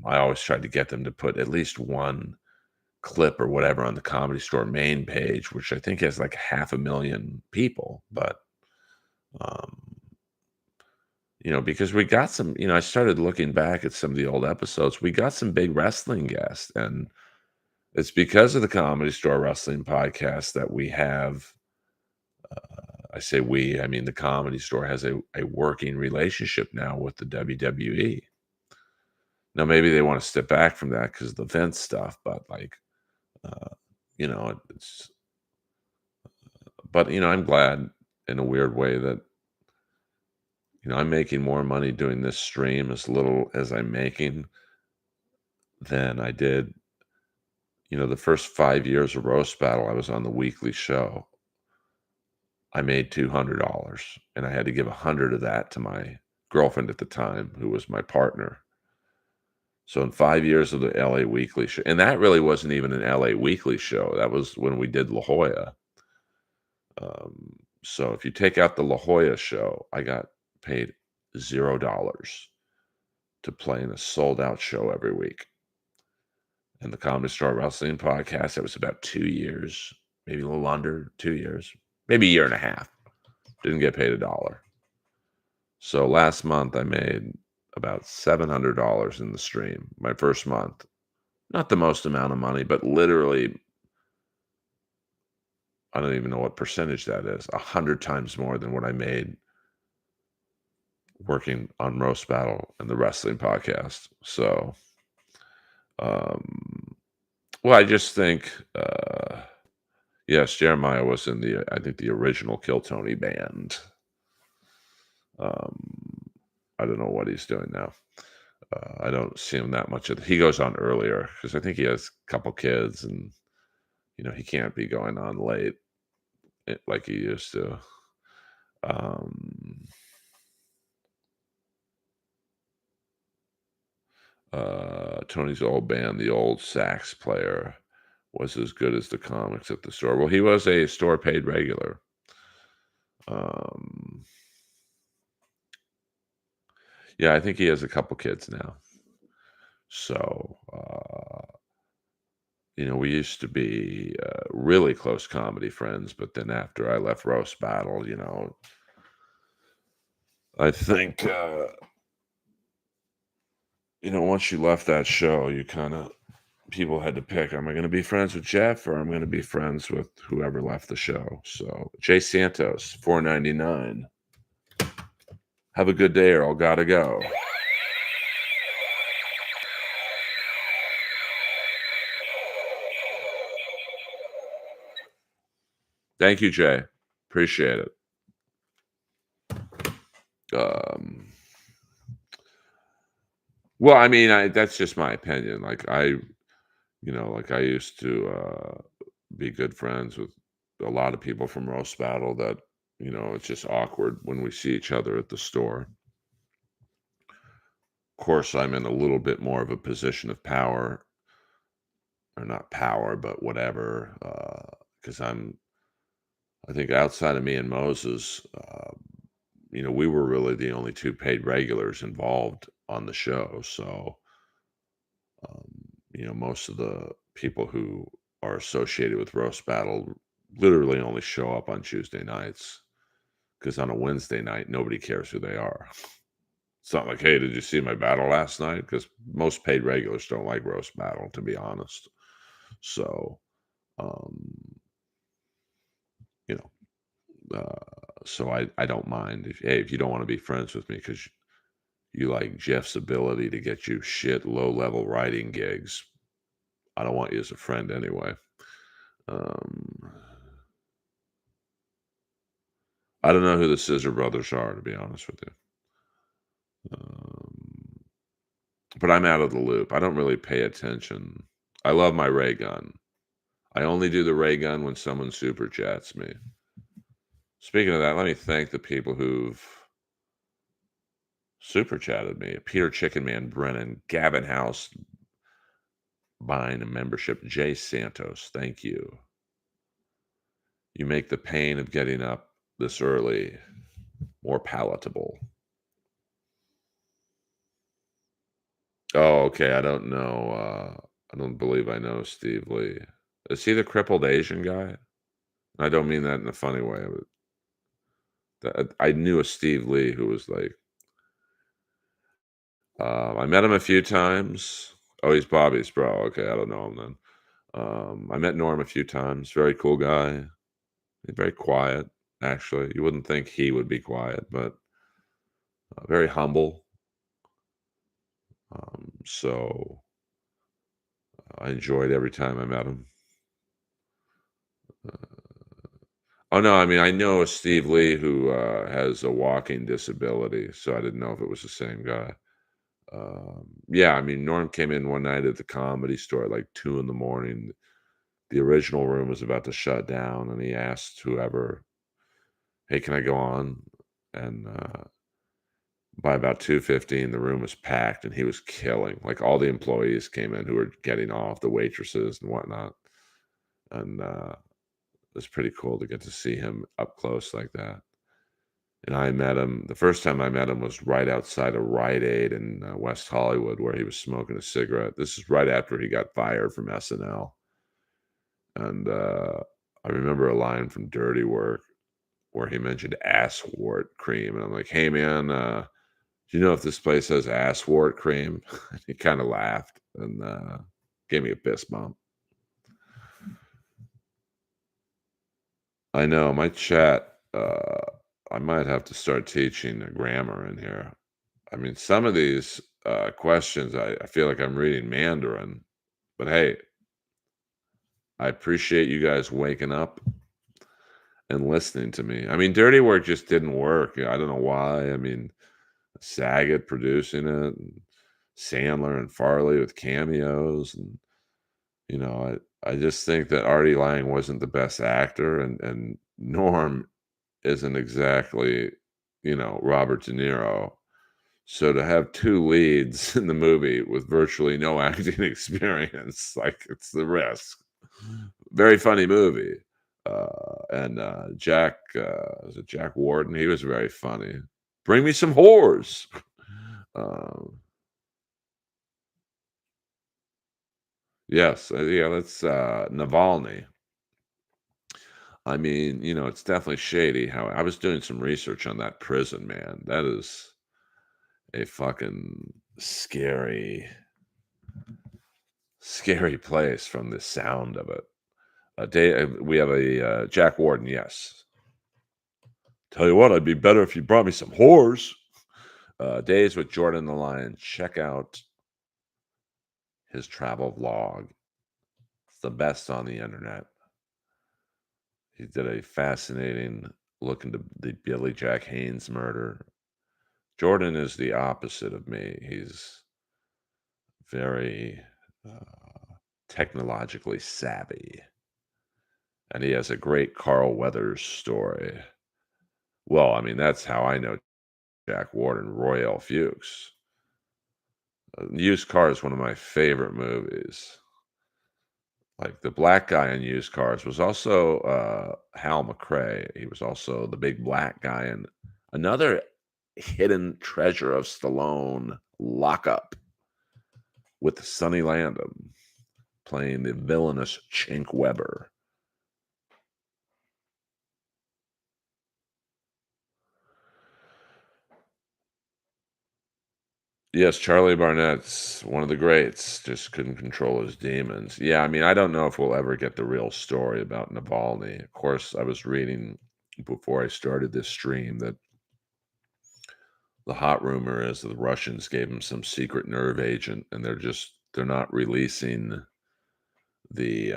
I always tried to get them to put at least one clip or whatever on the Comedy Store main page, which I think has like 500,000 people. But um, because we got some, I started looking back at some of the old episodes. We got some big wrestling guests, and it's because of the Comedy Store Wrestling podcast that we have. I say we, I mean the Comedy Store has a working relationship now with the WWE. Now, maybe they want to step back from that because of the Vince stuff, but like, uh, it's, but, I'm glad in a weird way that, I'm making more money doing this stream as little as I'm making than I did. The first 5 years of Roast Battle, I was on the weekly show. I made $200 and I had to give 100 of that to my girlfriend at the time, who was my partner. So in 5 years of the LA Weekly show, and that really wasn't even an LA Weekly show. That was when we did La Jolla. So if you take out the La Jolla show, I got paid $0 to play in a sold out show every week. And the Comedy Store Wrestling podcast, that was about 2 years, maybe a little under 2 years, maybe a year and a half. Didn't get paid $1. So last month I made about $700 in the stream. My first month. Not the most amount of money, but literally, I don't even know what percentage that is. 100 times more than what I made working on Roast Battle and the wrestling podcast. So, um, well, I just think, yes, Jeremiah was in I think the original Kill Tony band. Um, I don't know what he's doing now. I don't see him that much. He goes on earlier because I think he has a couple kids, and he can't be going on late like he used to. Um, Tony's old band, the old sax player, was as good as the comics at the store. Well, he was a store paid regular. Um, yeah, I think he has a couple kids now. So, we used to be really close comedy friends, but then after I left Roast Battle, I think, once you left that show, you kind of, people had to pick, am I going to be friends with Jeff or I'm going to be friends with whoever left the show? So, Jay Santos, $4.99. Have a good day, Earl. Gotta go. Thank you, Jay. Appreciate it. Um, well, I mean, that's just my opinion. Like I used to be good friends with a lot of people from Roast Battle that, it's just awkward when we see each other at the store. Of course, I'm in a little bit more of a position of power, or not power, but whatever, because I think outside of me and Moses, we were really the only two paid regulars involved on the show. So, um, most of the people who are associated with Roast Battle literally only show up on Tuesday nights because on a Wednesday night, nobody cares who they are. It's not like, hey, did you see my battle last night? Because most paid regulars don't like Roast Battle, to be honest. So, um, you so I don't mind if you don't want to be friends with me because you like Jeff's ability to get you shit low level writing gigs. I don't want you as a friend anyway. Um, I don't know who the Scissor Brothers are, to be honest with you. Um, but I'm out of the loop. I don't really pay attention. I love my ray gun. I only do the ray gun when someone super chats me. Speaking of that, let me thank the people who've super chatted me. Peter Chicken Man Brennan, Gavin House buying a membership, Jay Santos, thank you. You make the pain of getting up this early more palatable. Oh, okay. I don't know. I don't believe I know Steve Lee. Is he the crippled Asian guy? I don't mean that in a funny way. I knew a Steve Lee who was like, I met him a few times. Oh, he's Bobby's bro. Okay, I don't know him then. I met Norm a few times. Very cool guy. He's very quiet, actually. You wouldn't think he would be quiet, but very humble. So I enjoyed every time I met him. Oh no, I mean I know a Steve Lee who has a walking disability, so I didn't know if it was the same guy. Yeah, I mean Norm came in one night at the Comedy Store at like 2 in the morning. The original room was about to shut down, and he asked whoever, "Hey, can I go on?" And by about 2:15, the room was packed, and he was killing. Like all the employees came in who were getting off, the waitresses and whatnot, and it was pretty cool to get to see him up close like that. And I met him the first time I met him was right outside of Rite Aid in, West Hollywood where he was smoking a cigarette. This is right after he got fired from SNL, and, I remember a line from Dirty Work where he mentioned ass wart cream, and I'm like, "Hey, man, do you know if this place has ass wart cream?" He kinda laughed and, gave me a fist bump. I know, my chat, I might have to start teaching the grammar in here. I mean, some of these questions, I feel like I'm reading Mandarin, but hey, I appreciate you guys waking up and listening to me. I mean, Dirty Work just didn't work. I don't know why. I mean, Saget producing it, and Sandler and Farley with cameos, and I just think that Artie Lang wasn't the best actor, and Norm isn't exactly Robert De Niro. So to have 2 leads in the movie with virtually no acting experience, like, it's the risk. Very funny movie. And, Jack, is it Jack Warden? He was very funny. "Bring me some whores." Um, yes, yeah, that's, Navalny. I mean, it's definitely shady how I was doing some research on that prison, man. That is a fucking scary place from the sound of it. We have a Jack Warden, yes. Tell you what, I'd be better if you brought me some whores. Days with Jordan the Lion. Check out his travel vlog. It's the best on the internet. He did a fascinating look into the Billy Jack Haynes murder. Jordan is the opposite of me. He's very technologically savvy, and he has a great Carl Weathers story. Well, I mean, that's how I know Jack Warden, Royale Fuchs. Used Car is one of my favorite movies. Like, the black guy in Used Cars was also, Hal McRae. He was also the big black guy in another hidden treasure of Stallone, Lock Up, with Sonny Landham playing the villainous Chink Weber. Yes, Charlie Barnett's one of the greats, just couldn't control his demons. Yeah, I mean, I don't know if we'll ever get the real story about Navalny. Of course, I was reading before I started this stream that the hot rumor is that the Russians gave him some secret nerve agent, and they're not releasing the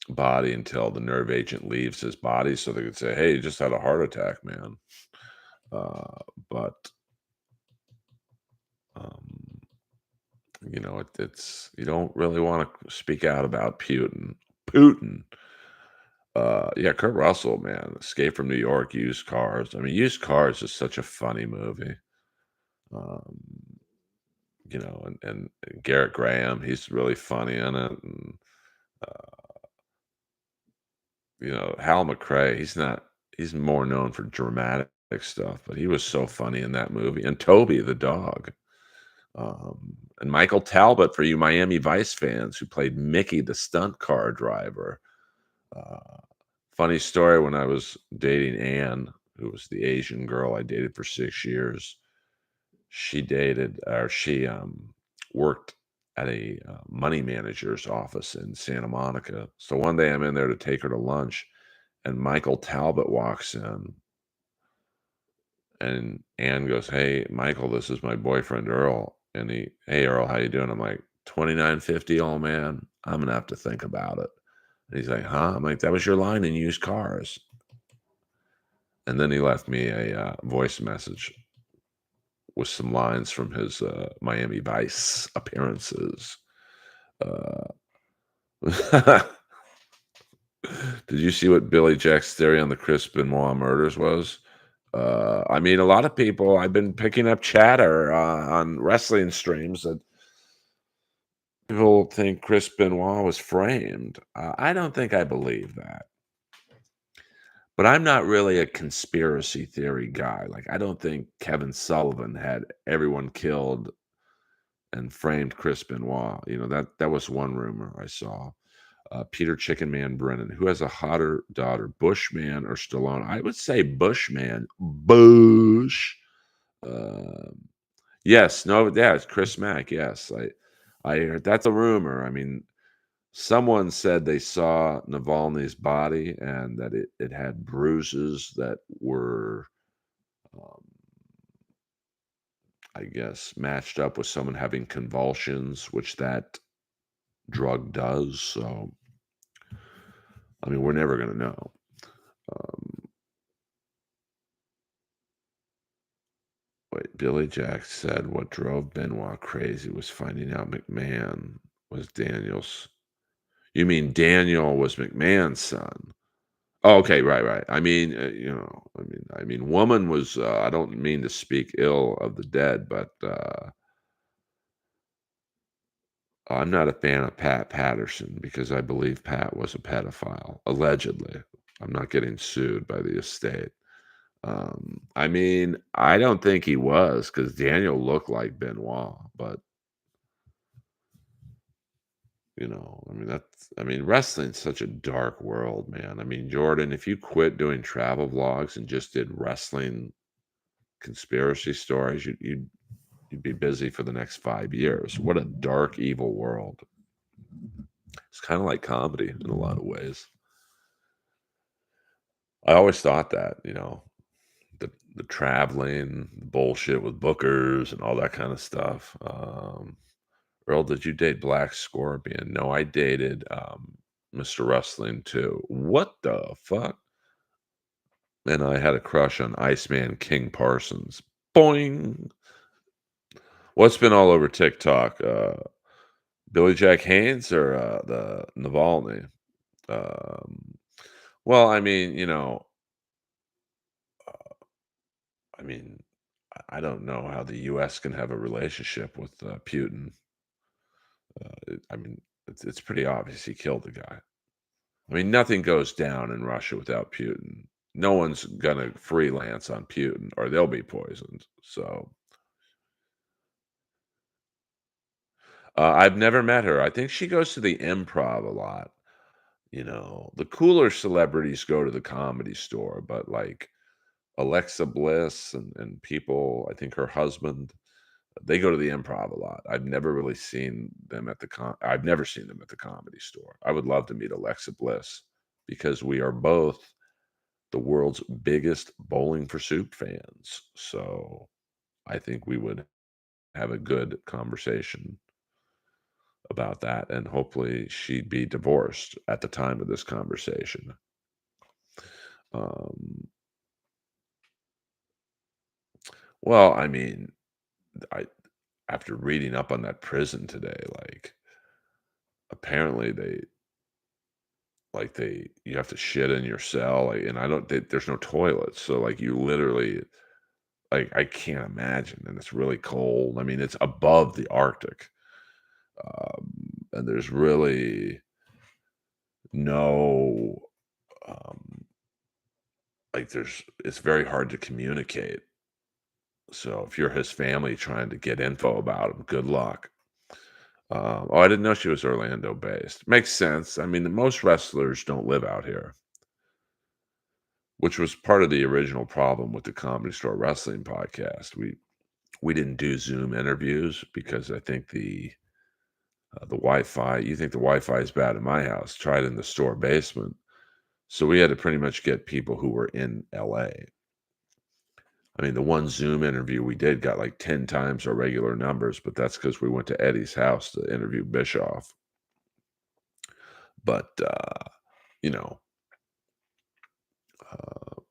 body until the nerve agent leaves his body, so they could say, "Hey, you just had a heart attack, man." But um, it's you don't really want to speak out about Putin. Putin. Yeah, Kurt Russell, man, Escape from New York, Used Cars. I mean, Used Cars is such a funny movie. Um, and Garrett Graham, he's really funny in it. And Hal McRae, he's more known for dramatic stuff, but he was so funny in that movie. And Toby the dog. And Michael Talbot for you Miami Vice fans who played Mickey the stunt car driver. Uh, Funny story, when I was dating Anne, who was the Asian girl I dated for 6 years, she worked at a, money manager's office in Santa Monica. So one day I'm in there to take her to lunch, and Michael Talbot walks in, and Anne goes, "Hey, Michael, this is my boyfriend, Earl." And "Hey, Earl, how you doing?" I'm like, "29.50, old man. I'm gonna have to think about it." And he's like, "Huh?" I'm like, "That was your line in Used Cars." And then he left me a, voice message with some lines from his, Miami Vice appearances. Uh, did you see what Billy Jack's theory on the Chris Benoit murders was? I mean, a lot of people, I've been picking up chatter, on wrestling streams that people think Chris Benoit was framed. I don't think I believe that. But I'm not really a conspiracy theory guy. Like, I don't think Kevin Sullivan had everyone killed and framed Chris Benoit. That was one rumor I saw. Peter Chicken Man Brennan, who has a hotter daughter, Bushman or Stallone? I would say Bushman. Bush. Um, yes, no, yeah, it's Chris Mack. Yes, I heard that's a rumor. I mean, someone said they saw Navalny's body and that it had bruises that were, um, I guess, matched up with someone having convulsions, which that drug does. So, I mean, we're never gonna know. Um, Wait, Billy Jack said what drove Benoit crazy was finding out McMahon was Daniel's. You mean Daniel was McMahon's son? Oh, okay, right, right. Woman was. I don't mean to speak ill of the dead, but I'm not a fan of Pat Patterson because I believe Pat was a pedophile, allegedly. I'm not getting sued by the estate. I don't think he was because Daniel looked like Benoit, but wrestling's such a dark world, man. I mean, Jordan, if you quit doing travel vlogs and just did wrestling conspiracy stories, you'd be busy for the next 5 years. What a dark, evil world. It's kind of like comedy in a lot of ways. I always thought that, the traveling, the bullshit with bookers and all that kind of stuff. Earl, did you date Black Scorpion? No, I dated Mr. Wrestling too. What the fuck? And I had a crush on Iceman King Parsons. Boing. What's been all over TikTok? Billy Jack Haynes or the Navalny? Um, well, I mean, I don't know how the U.S. can have a relationship with Putin. It's pretty obvious he killed the guy. I mean, nothing goes down in Russia without Putin. No one's gonna freelance on Putin, or they'll be poisoned. So I've never met her. I think she goes to the Improv a lot. The cooler celebrities go to the Comedy Store, but like Alexa Bliss and people, I think her husband, they go to the Improv a lot. I've never seen them at the Comedy Store. I would love to meet Alexa Bliss because we are both the world's biggest Bowling for Soup fans. So I think we would have a good conversation about that. And hopefully she'd be divorced at the time of this conversation. Um, well, I after reading up on that prison today, like apparently like, you have to shit in your cell, like, and I don't there's no toilets, so, like, you literally like, I can't imagine, and it's really cold. I mean, it's above the Arctic, um, and there's really no, um, like, it's very hard to communicate. So if you're his family trying to get info about him, good luck. Oh, I didn't know she was Orlando based. Makes sense. I mean, most wrestlers don't live out here, which was part of the original problem with the Comedy Store Wrestling podcast. We didn't do Zoom interviews because I think the Wi-Fi. You think the Wi-Fi is bad in my house? Try it in the store basement. So we had to pretty much get people who were in LA. I mean, the one Zoom interview we did got like 10 times our regular numbers, but that's because we went to Eddie's house to interview Bischoff. But, you know,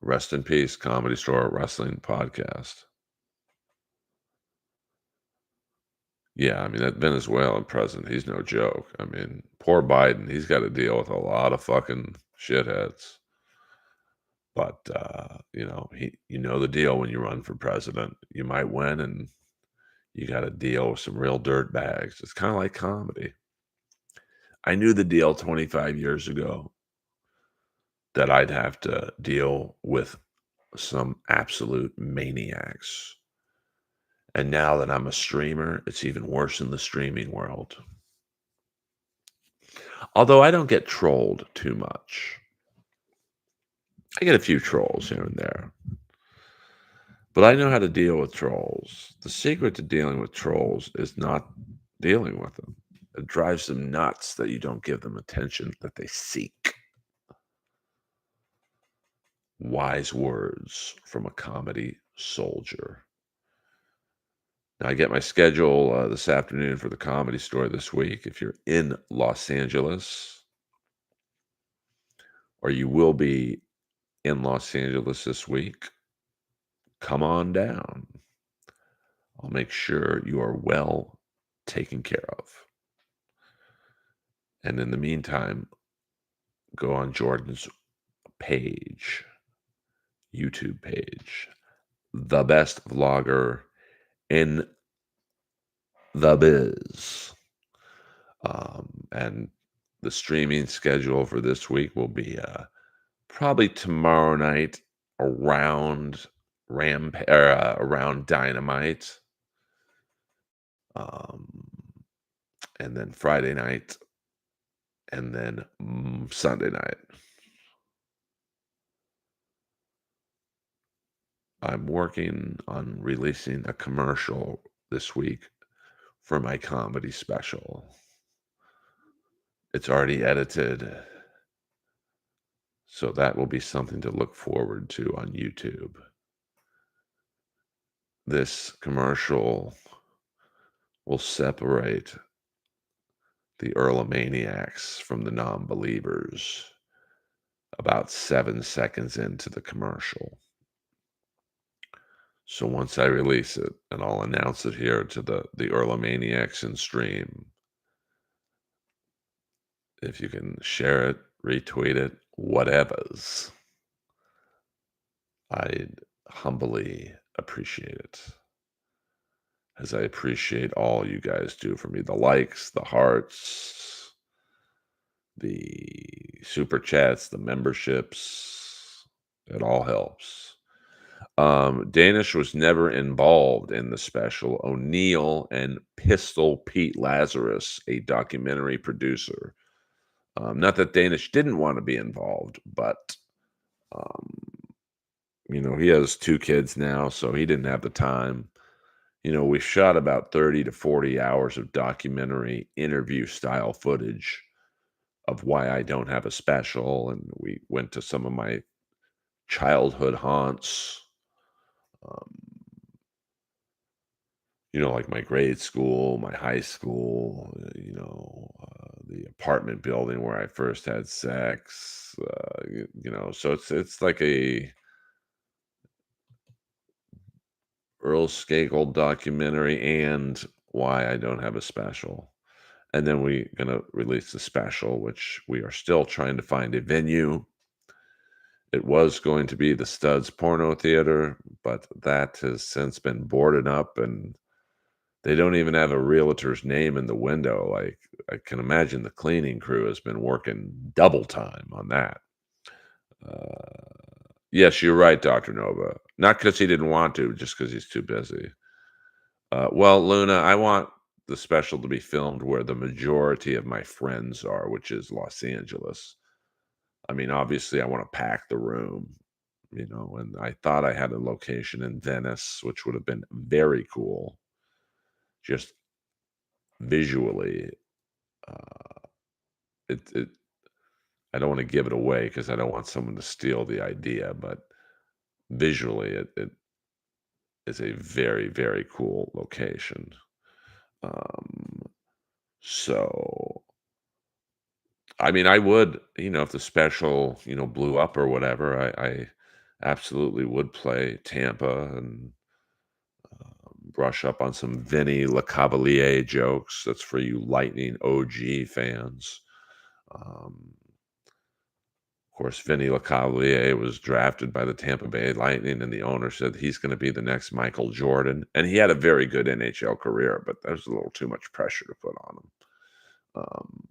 rest in peace, Comedy Store Wrestling Podcast. Yeah, I mean, that Venezuelan president, he's no joke. I mean, poor Biden, he's got to deal with a lot of fucking shitheads. But, you know the deal when you run for president. You might win, and you got to deal with some real dirt bags. It's kind of like comedy. I knew the deal 25 years ago that I'd have to deal with some absolute maniacs. And now that I'm a streamer, it's even worse in the streaming world. Although I don't get trolled too much. I get a few trolls here and there, but I know how to deal with trolls. The secret to dealing with trolls is not dealing with them. It drives them nuts that you don't give them attention that they seek. Wise words from a comedy soldier. Now, I get my schedule this afternoon for the Comedy Store this week. If you're in Los Angeles, or you will be in Los Angeles this week, come on down. I'll make sure you are well taken care of. And in the meantime, go on Jordan's page, YouTube page, the best vlogger in the biz. And the streaming schedule for this week will be probably tomorrow night around around Dynamite, um, and then Friday night, and then Sunday night. I'm working on releasing a commercial this week for my comedy special. It's already edited, so that will be something to look forward to on YouTube. This commercial will separate the Earlomaniacs from the non-believers about 7 seconds into the commercial. So once I release it, and I'll announce it here to the Earlomaniacs in stream, if you can share it, retweet it, whatevers, I'd humbly appreciate it. As I appreciate all you guys do for me. The likes, the hearts, the super chats, the memberships. It all helps. Danish was never involved in the special. O'Neill and Pistol Pete Lazarus, a documentary producer. Not that Danish didn't want to be involved, but um, he has 2 kids now, so he didn't have the time. We shot about 30 to 40 hours of documentary interview style footage of why I don't have a special, and we went to some of my childhood haunts. Um, like my grade school, my high school, the apartment building where I first had sex, so it's like a Earl Skakel documentary and why I don't have a special. And then we gonna release the special, which we are still trying to find a venue. It was going to be the Studs Porno Theater, but that has since been boarded up, and they don't even have a realtor's name in the window. Like, I can imagine the cleaning crew has been working double time on that. Uh, yes, you're right, Dr. Nova. Not because he didn't want to, just because he's too busy. Well, Luna, I want the special to be filmed where the majority of my friends are, which is Los Angeles. I mean, obviously, I want to pack the room, and I thought I had a location in Venice, which would have been very cool, just visually. Uh, it I don't want to give it away because I don't want someone to steal the idea, but visually, it is a very, very cool location. Um, so I mean, I would, if the special, blew up or whatever, I absolutely would play Tampa and brush up on some Vinny LeCavalier jokes. That's for you Lightning OG fans. Of course, Vinny LeCavalier was drafted by the Tampa Bay Lightning, and the owner said he's going to be the next Michael Jordan. And he had a very good NHL career, but that was a little too much pressure to put on him. Um,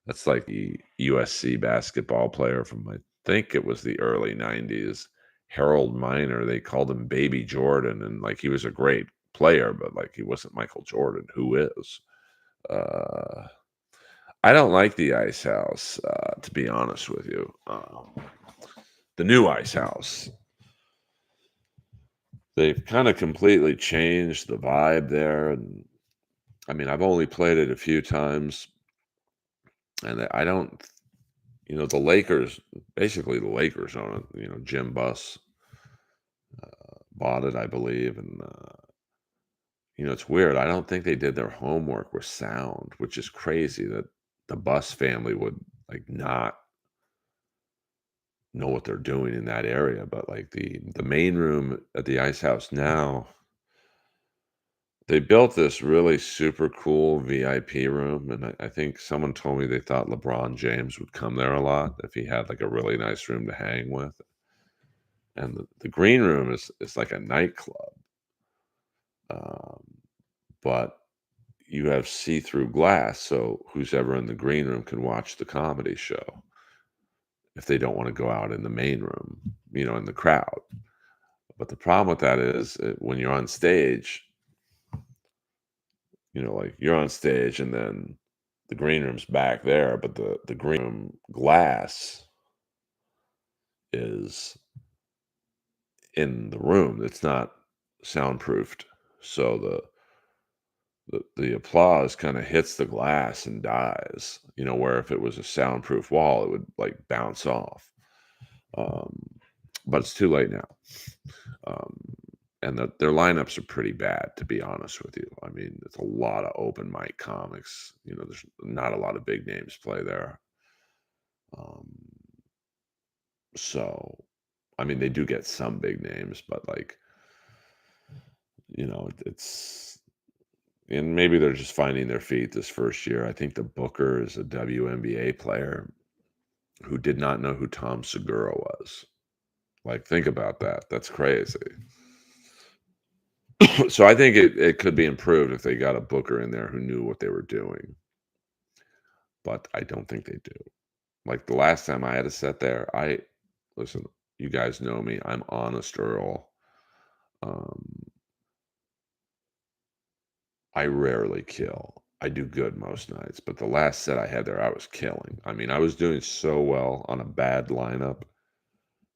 That's like the USC basketball player from, I think it was the early 90s, Harold Miner. They called him Baby Jordan, and like he was a great player, but like he wasn't Michael Jordan. Who is? Uh, I don't like the Ice House, to be honest with you. The new Ice House. They've kind of completely changed the vibe there, and I mean, I've only played it a few times, and I don't the Lakers, basically the Lakers own it. Jim Buss bought it, I believe, and it's weird. I don't think they did their homework with sound, which is crazy that the Buss family would like not know what they're doing in that area. But like the main room at the Ice House now, they built this really super cool VIP room, and I think someone told me they thought LeBron James would come there a lot if he had like a really nice room to hang with. And the green room is like a nightclub, um, but you have see-through glass, so who's ever in the green room can watch the comedy show if they don't want to go out in the main room, in the crowd. But the problem with that is when you're on stage, like you're on stage and then the green room's back there, but the green room glass is in the room. It's not soundproofed. So the applause kind of hits the glass and dies, where if it was a soundproof wall, it would like bounce off. Um, but it's too late now. Um, and their lineups are pretty bad, to be honest with you. I mean, it's a lot of open mic comics. There's not a lot of big names play there. Um, so, I mean, they do get some big names, but like, it's and maybe they're just finding their feet this first year. I think the booker is a WNBA player who did not know who Tom Segura was. Like, think about that. That's crazy. So I think it could be improved if they got a booker in there who knew what they were doing. But I don't think they do. Like the last time I had a set there, listen, you guys know me. I'm honest, Earl. Um, I rarely kill. I do good most nights, but the last set I had there, I was killing. I mean, I was doing so well on a bad lineup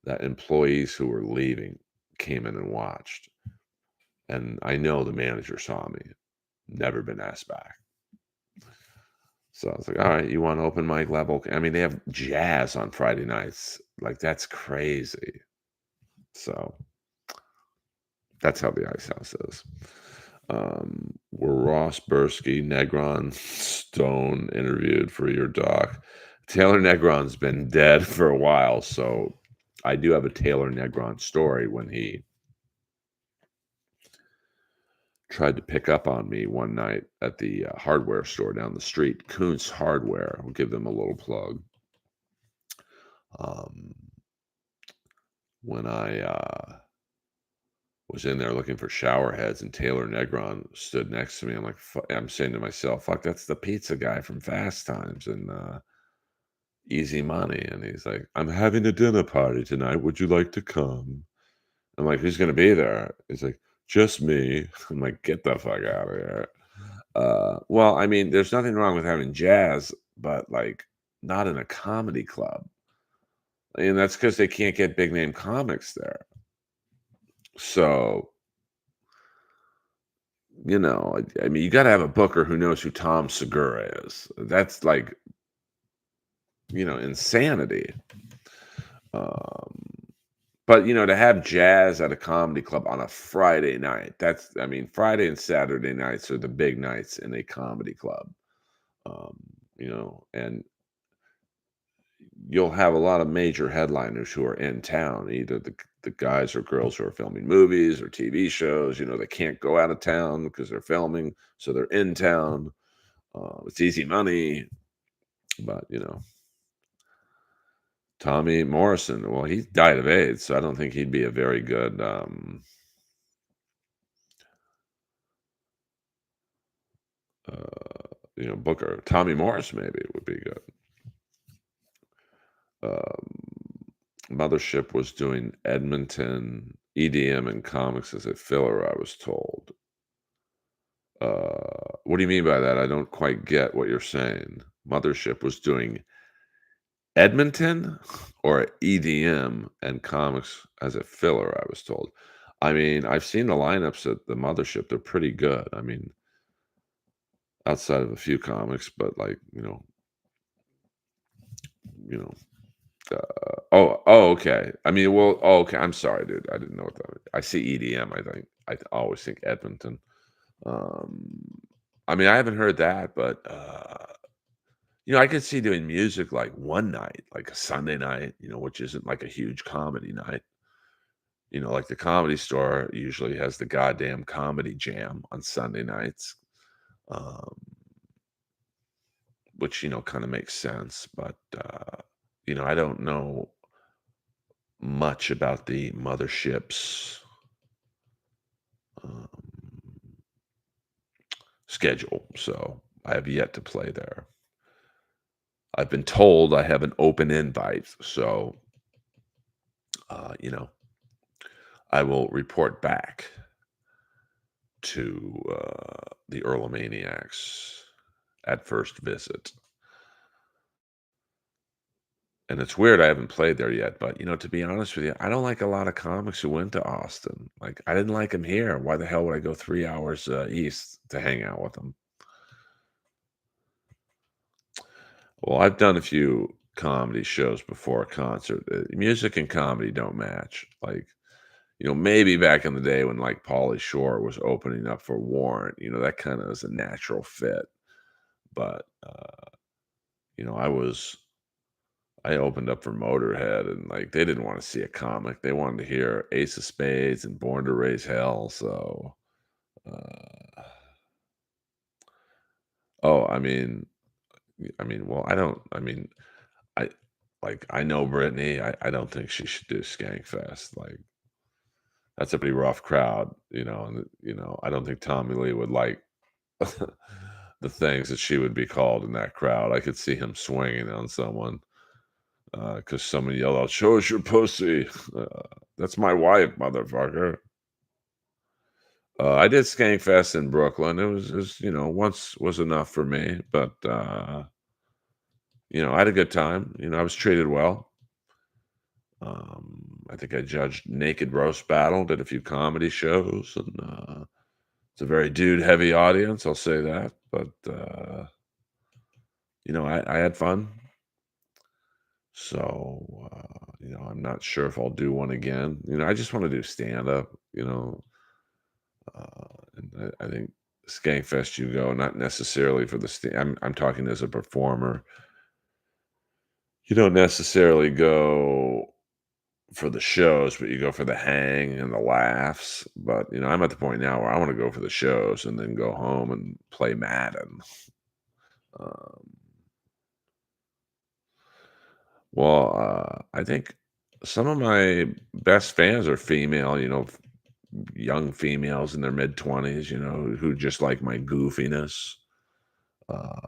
that employees who were leaving came in and watched. And I know the manager saw me, never been asked back. So I was like, all right, you want open mic level? I mean, they have jazz on Friday nights. Like, that's crazy. So that's how the Ice House is. Were Ross Bursky, Negron, Stone interviewed for your doc? Taylor Negron's been dead for a while, so I do have a Taylor Negron story when he tried to pick up on me one night at the hardware store down the street, Kuntz Hardware. I'll give them a little plug. Um, when I was in there looking for shower heads, and Taylor Negron stood next to me. I'm like, I'm saying to myself, "Fuck, that's the pizza guy from Fast Times and Easy Money." And he's like, "I'm having a dinner party tonight. Would you like to come?" I'm like, "Who's gonna be there?" He's like, "Just me." I'm like, "Get the fuck out of here." Well, I mean, there's nothing wrong with having jazz, but like not in a comedy club. And that's because they can't get big name comics there. So, I mean, you got to have a booker who knows who Tom Segura is. That's like, insanity. Um, but to have jazz at a comedy club on a Friday night, I mean, Friday and Saturday nights are the big nights in a comedy club. Um, and you'll have a lot of major headliners who are in town, either the guys or girls who are filming movies or TV shows. They can't go out of town because they're filming, so they're in town. It's easy money, but Tommy Morrison. Well, he died of AIDS, so I don't think he'd be a very good, booker. Tommy Morris maybe would be good. Mothership was doing Edmonton EDM and comics as a filler, I was told. What do you mean by that? I don't quite get what you're saying. Mothership was doing Edmonton or EDM and comics as a filler, I was told. I mean, I've seen the lineups at the Mothership. They're pretty good. I mean, outside of a few comics, but like, you know, oh, okay. I mean, well, oh, okay. I'm sorry, dude. I didn't know what that was. I see EDM. I think I always think Edmonton. Um, I mean, I haven't heard that, but I could see doing music like one night, like a Sunday night, which isn't like a huge comedy night. Like the Comedy Store usually has the goddamn comedy jam on Sunday nights, um, which kind of makes sense. But I don't know much about the mothership's um, schedule, so I have yet to play there. I've been told I have an open invite, so I will report back to the Earlomaniacs at first visit. And it's weird I haven't played there yet, but to be honest with you, I don't like a lot of comics who went to Austin. Like I didn't like them here. Why the hell would I go 3 hours east to hang out with them? Well, I've done a few comedy shows before a concert. Music and comedy don't match. Like, maybe back in the day when like Pauly Shore was opening up for Warrant, that kind of is a natural fit. But I opened up for Motorhead, and like they didn't want to see a comic. They wanted to hear Ace of Spades and Born to Raise Hell. So, uh, oh, well, I don't. I mean, I I know Brittany. I don't think she should do Skankfest. Like that's a pretty rough crowd, and I don't think Tommy Lee would like the things that she would be called in that crowd. I could see him swinging on someone because someone yelled out, "Show us your pussy." Uh, that's my wife, motherfucker. I did Skankfest in Brooklyn. It was once was enough for me, but I had a good time. I was treated well. I think I judged Naked Roast Battle, did a few comedy shows, and it's a very dude heavy audience. I'll say that, but I had fun. So I'm not sure if I'll do one again. I just want to do stand up. And I think Skankfest you go not necessarily for the I'm talking as a performer. You don't necessarily go for the shows, but you go for the hang and the laughs. But, I'm at the point now where I wanna go for the shows and then go home and play Madden. Um, I think some of my best fans are female, young females in their mid-20s, who just like my goofiness, uh,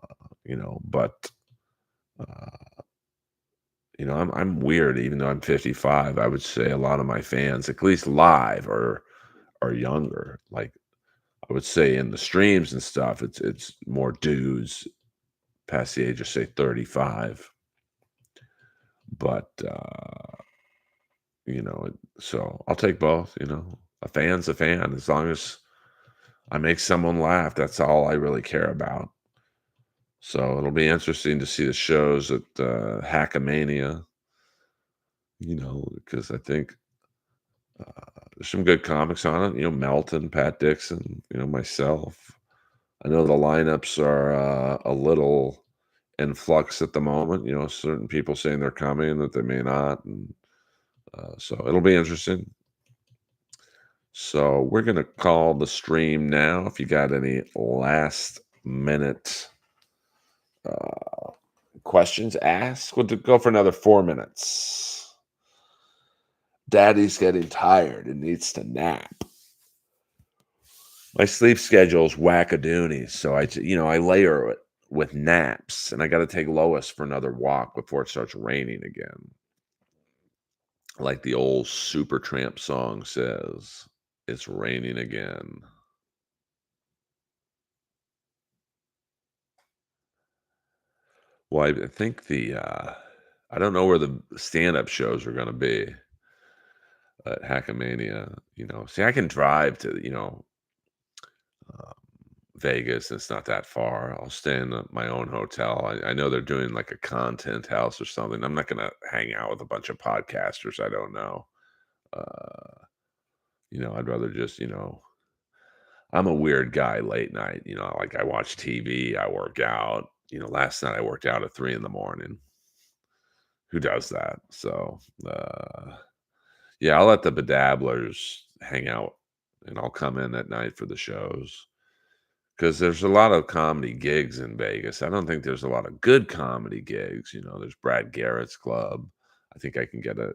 but, uh, I'm weird even though I'm 55. I would say a lot of my fans, at least live, are younger. Like, I would say in the streams and stuff, it's more dudes past the age of, say, 35, but, so I'll take both, A fan's a fan as long as I make someone laugh, that's all I really care about. So it'll be interesting to see the shows at, Hackamania, because I think, there's some good comics on it, Melton, Pat Dixon, myself. I know the lineups are, a little in flux at the moment, certain people saying they're coming, that they may not, and, so it'll be interesting. So we're gonna call the stream now. If you got any last minute, uh, questions, ask. We'll go for another 4 minutes. Daddy's getting tired and needs to nap. My sleep schedule's wackadoonies, so I layer it with naps, and I gotta take Lois for another walk before it starts raining again. Like the old Supertramp song says, "It's raining again." Well, I think I don't know where the stand-up shows are gonna be at Hackamania, See, I can drive to, uh, Vegas, it's not that far. I'll stay in, my own hotel. I know they're doing, like, a content house or something. I'm not gonna hang out with a bunch of podcasters I don't know. Uh, I'd rather just, I'm a weird guy late night, like, I watch TV, I work out. Last night I worked out at 3 in the morning. Who does that? So, yeah, I'll let the bedabblers hang out, and I'll come in at night for the shows. Because there's a lot of comedy gigs in Vegas. I don't think there's a lot of good comedy gigs, there's Brad Garrett's club. I think I can get a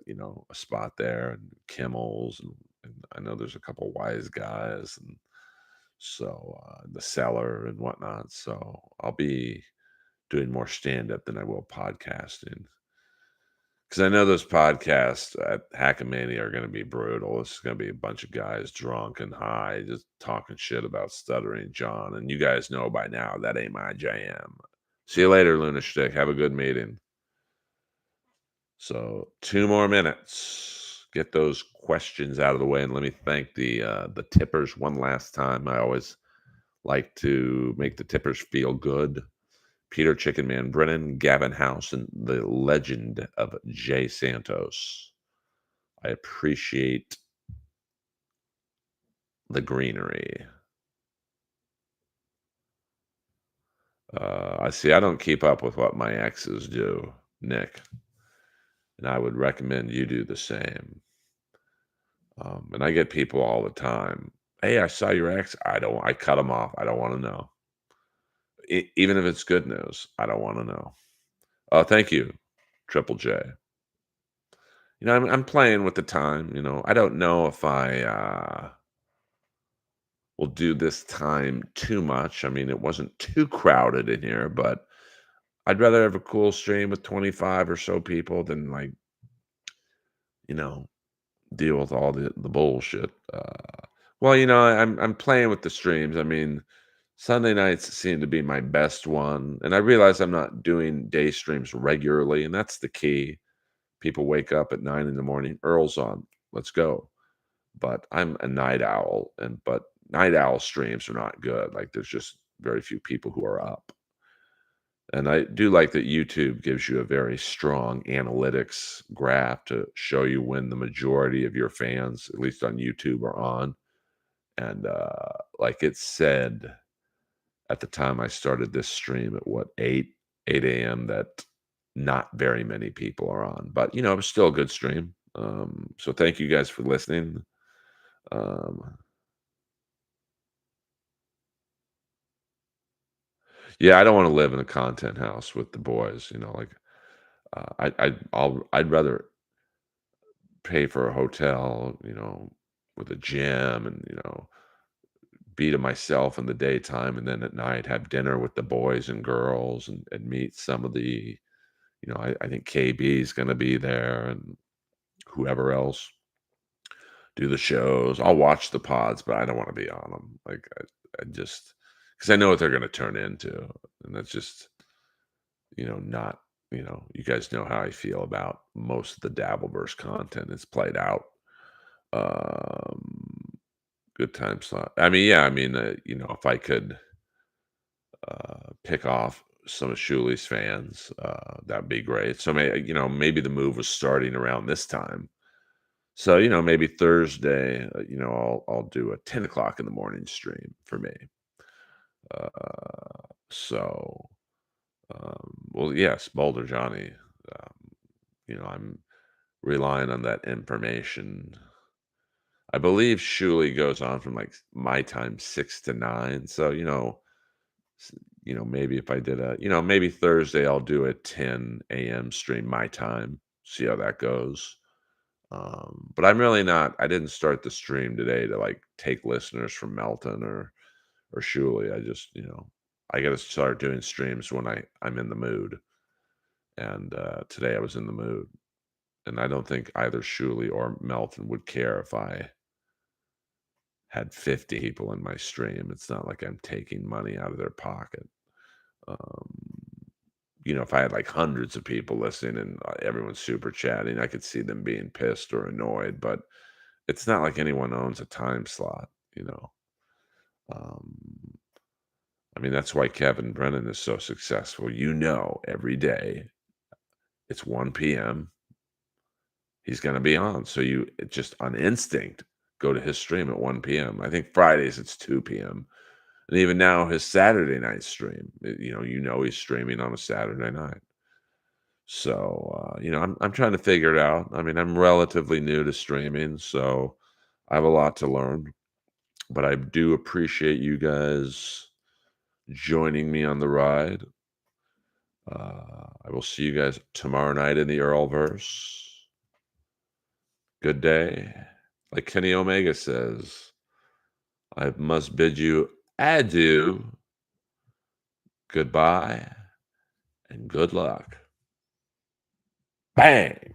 spot there, and Kimmel's, and I know there's a couple wise guys, and so, The Cellar and whatnot. So, I'll be doing more stand-up than I will podcasting. Because I know those podcasts at Hackamania are gonna be brutal. It's gonna be a bunch of guys drunk and high, just talking shit about Stuttering John, and you guys know by now that ain't my jam. See you later, Lunastick. Have a good meeting. So 2 more minutes. Get those questions out of the way, and let me thank the tippers one last time. I always like to make the tippers feel good. Peter Chicken Man Brennan, Gavin House, and the legend of Jay Santos. I appreciate the greenery. I see. I don't keep up with what my exes do, Nick, and I would recommend you do the same. And I get people all the time. Hey, I saw your ex. I don't. I cut them off. I don't want to know. Even if it's good news, I don't want to know. Thank you, Triple J. I'm playing with the time. I don't know if I will do this time too much. I mean, it wasn't too crowded in here, but I'd rather have a cool stream with 25 or so people than, like, you know, deal with all the bullshit. Well, I'm playing with the streams. I mean, Sunday nights seem to be my best one, and I realize I'm not doing day streams regularly, and that's the key. People wake up at 9 in the morning, Earl's on, let's go. But I'm a night owl, but night owl streams are not good. Like, there's just very few people who are up. And I do like that YouTube gives you a very strong analytics graph to show you when the majority of your fans, at least on YouTube, are on. And like it said at the time I started this stream at what, 8 a.m., that not very many people are on. But it was still a good stream. So thank you guys for listening. Um, yeah, I don't want to live in a content house with the boys. Like I'd rather pay for a hotel, with a gym and be to myself in the daytime, and then at night have dinner with the boys and girls and meet some of the, I think KB is going to be there and whoever else do the shows. I'll watch the pods, but I don't want to be on them. Like I just because I know what they're going to turn into, and that's just not. You guys know how I feel about most of the Dabbleverse content. It's played out. Um, Good time slot. I mean, yeah. I mean, if I could pick off some of Shuli's fans, that'd be great. So maybe the move was starting around this time. So, maybe Thursday, I'll do a 10 o'clock in the morning stream for me. So, well, yes, Boulder Johnny. Um, I'm relying on that information. I believe Shuli goes on from like my time 6 to 9. So, maybe if I did maybe Thursday I'll do a 10 a.m. stream my time, see how that goes. But I'm really not. I didn't start the stream today to like take listeners from Melton or Shuli. I just, I got to start doing streams when I'm in the mood. And today I was in the mood, and I don't think either Shuli or Melton would care if I had 50 people in my stream. It's not like I'm taking money out of their pocket. Um, if I had like hundreds of people listening and everyone's super chatting, I could see them being pissed or annoyed. But it's not like anyone owns a time slot, you know. Um, I mean, that's why Kevin Brennan is so successful. Every day it's 1 p.m. He's going to be on. So just on instinct go to his stream at 1 p.m. I think Fridays it's 2 p.m. And even now his Saturday night stream, he's streaming on a Saturday night. So, I'm trying to figure it out. I mean, I'm relatively new to streaming, so I have a lot to learn, but I do appreciate you guys joining me on the ride. I will see you guys tomorrow night in the Earlverse. Good day. Like Kenny Omega says, I must bid you adieu, goodbye, and good luck. Bang!